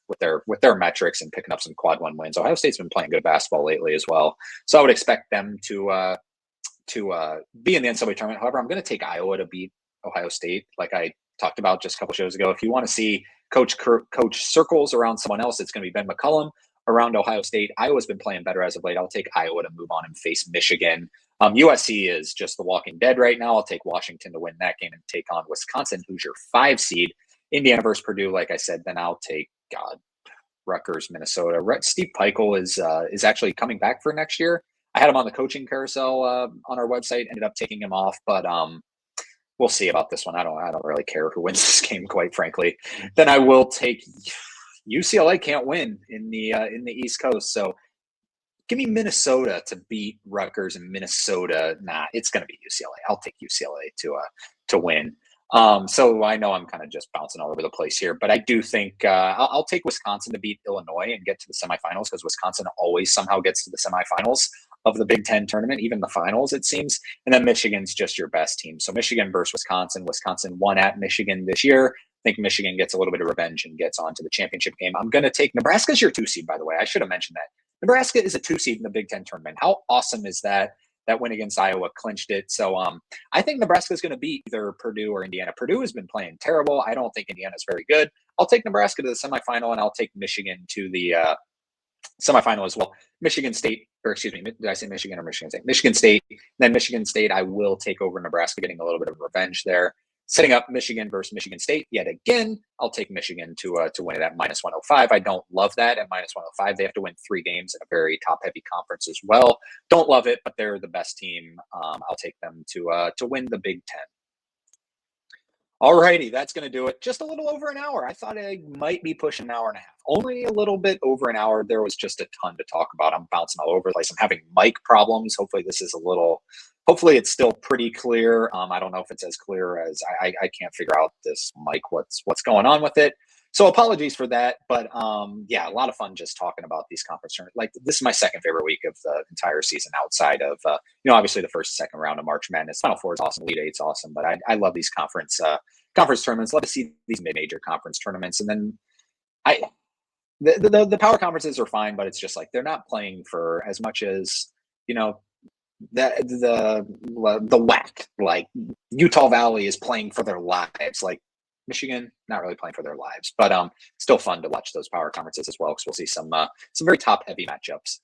with their metrics and picking up some quad 1 wins, Ohio State's been playing good basketball lately as well. So I would expect them to be in the NCAA tournament. However, I'm going to take Iowa to beat Ohio State, like I talked about just a couple shows ago. If you want to see coach circles around someone else, it's going to be Ben McCullum around Ohio State. Iowa's been playing better as of late. I'll take Iowa to move on and face Michigan. USC is just the walking dead right now. I'll take Washington to win that game and take on Wisconsin, who's your 5 seed. Indiana versus Purdue, like I said, then I'll take Rutgers, Minnesota. Steve Peichel is actually coming back for next year. I had him on the coaching carousel on our website, ended up taking him off, but we'll see about this one. I don't really care who wins this game, quite frankly. Then I will take UCLA. Can't win in the East Coast, so give me Minnesota to beat Rutgers, and Minnesota. Nah, it's going to be UCLA. I'll take UCLA to win. So I know I'm kind of just bouncing all over the place here, but I do think I'll take Wisconsin to beat Illinois and get to the semifinals, because Wisconsin always somehow gets to the semifinals of the Big Ten tournament, even the finals, it seems. And then Michigan's just your best team. So Michigan versus Wisconsin. Wisconsin won at Michigan this year. I think Michigan gets a little bit of revenge and gets on to the championship game. I'm going to take Nebraska's your 2 seed, by the way. I should have mentioned that. Nebraska is a 2 seed in the Big Ten tournament. How awesome is that? That win against Iowa clinched it. So I think Nebraska is going to beat either Purdue or Indiana. Purdue has been playing terrible. I don't think Indiana is very good. I'll take Nebraska to the semifinal, and I'll take Michigan to the semifinal as well. Michigan State, or excuse me, did I say Michigan or Michigan State? Michigan State. Then Michigan State, I will take over Nebraska, getting a little bit of revenge there. Setting up Michigan versus Michigan State yet again. I'll take Michigan to win it at -105. I don't love that at -105. They have to win 3 games in a very top-heavy conference as well. Don't love it, but they're the best team. I'll take them to win the Big Ten. All righty, that's going to do it. Just a little over an hour. I thought I might be pushing an hour and a half. Only a little bit over an hour. There was just a ton to talk about. I'm bouncing all over the place. I'm having mic problems. Hopefully this is hopefully it's still pretty clear. I don't know if it's as clear as I can't figure out this mic, what's going on with it. So apologies for that. But yeah, a lot of fun just talking about these conference tournaments. Like, this is my second favorite week of the entire season, outside of, obviously the first, second round of March Madness. Final Four is awesome. Elite Eight's awesome. But I love these conference tournaments. Love to see these mid-major conference tournaments. And then the power conferences are fine, but it's just like, they're not playing for as much as, the WAC. Like, Utah Valley is playing for their lives. Like, Michigan, not really playing for their lives, but still fun to watch those power conferences as well, because we'll see some very top-heavy matchups.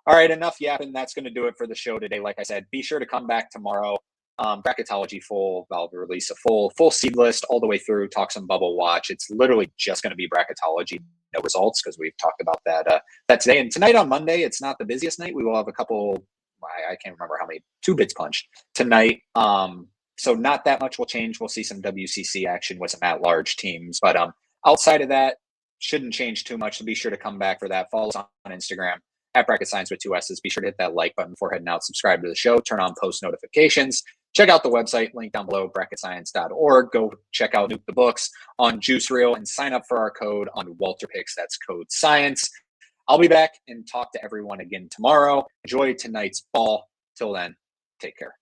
All right, enough yapping. That's going to do it for the show today. Like I said, be sure to come back tomorrow. Bracketology full. I'll release a full seed list all the way through. Talk some bubble watch. It's literally just going to be bracketology, no results, because we've talked about that today. And tonight on Monday, it's not the busiest night. We will have a couple. I can't remember how many 2-bits punched tonight. So not that much will change. We'll see some WCC action with some at-large teams. But outside of that, shouldn't change too much. So be sure to come back for that. Follow us on Instagram at Bracket Science with 2 S's. Be sure to hit that like button before heading out. Subscribe to the show. Turn on post notifications. Check out the website, link down below, bracketscience.org. Go check out Nukethebooks on JuiceReel and sign up for our code on WalterPicks. That's code SCIENCE. I'll be back and talk to everyone again tomorrow. Enjoy tonight's ball. Till then, take care.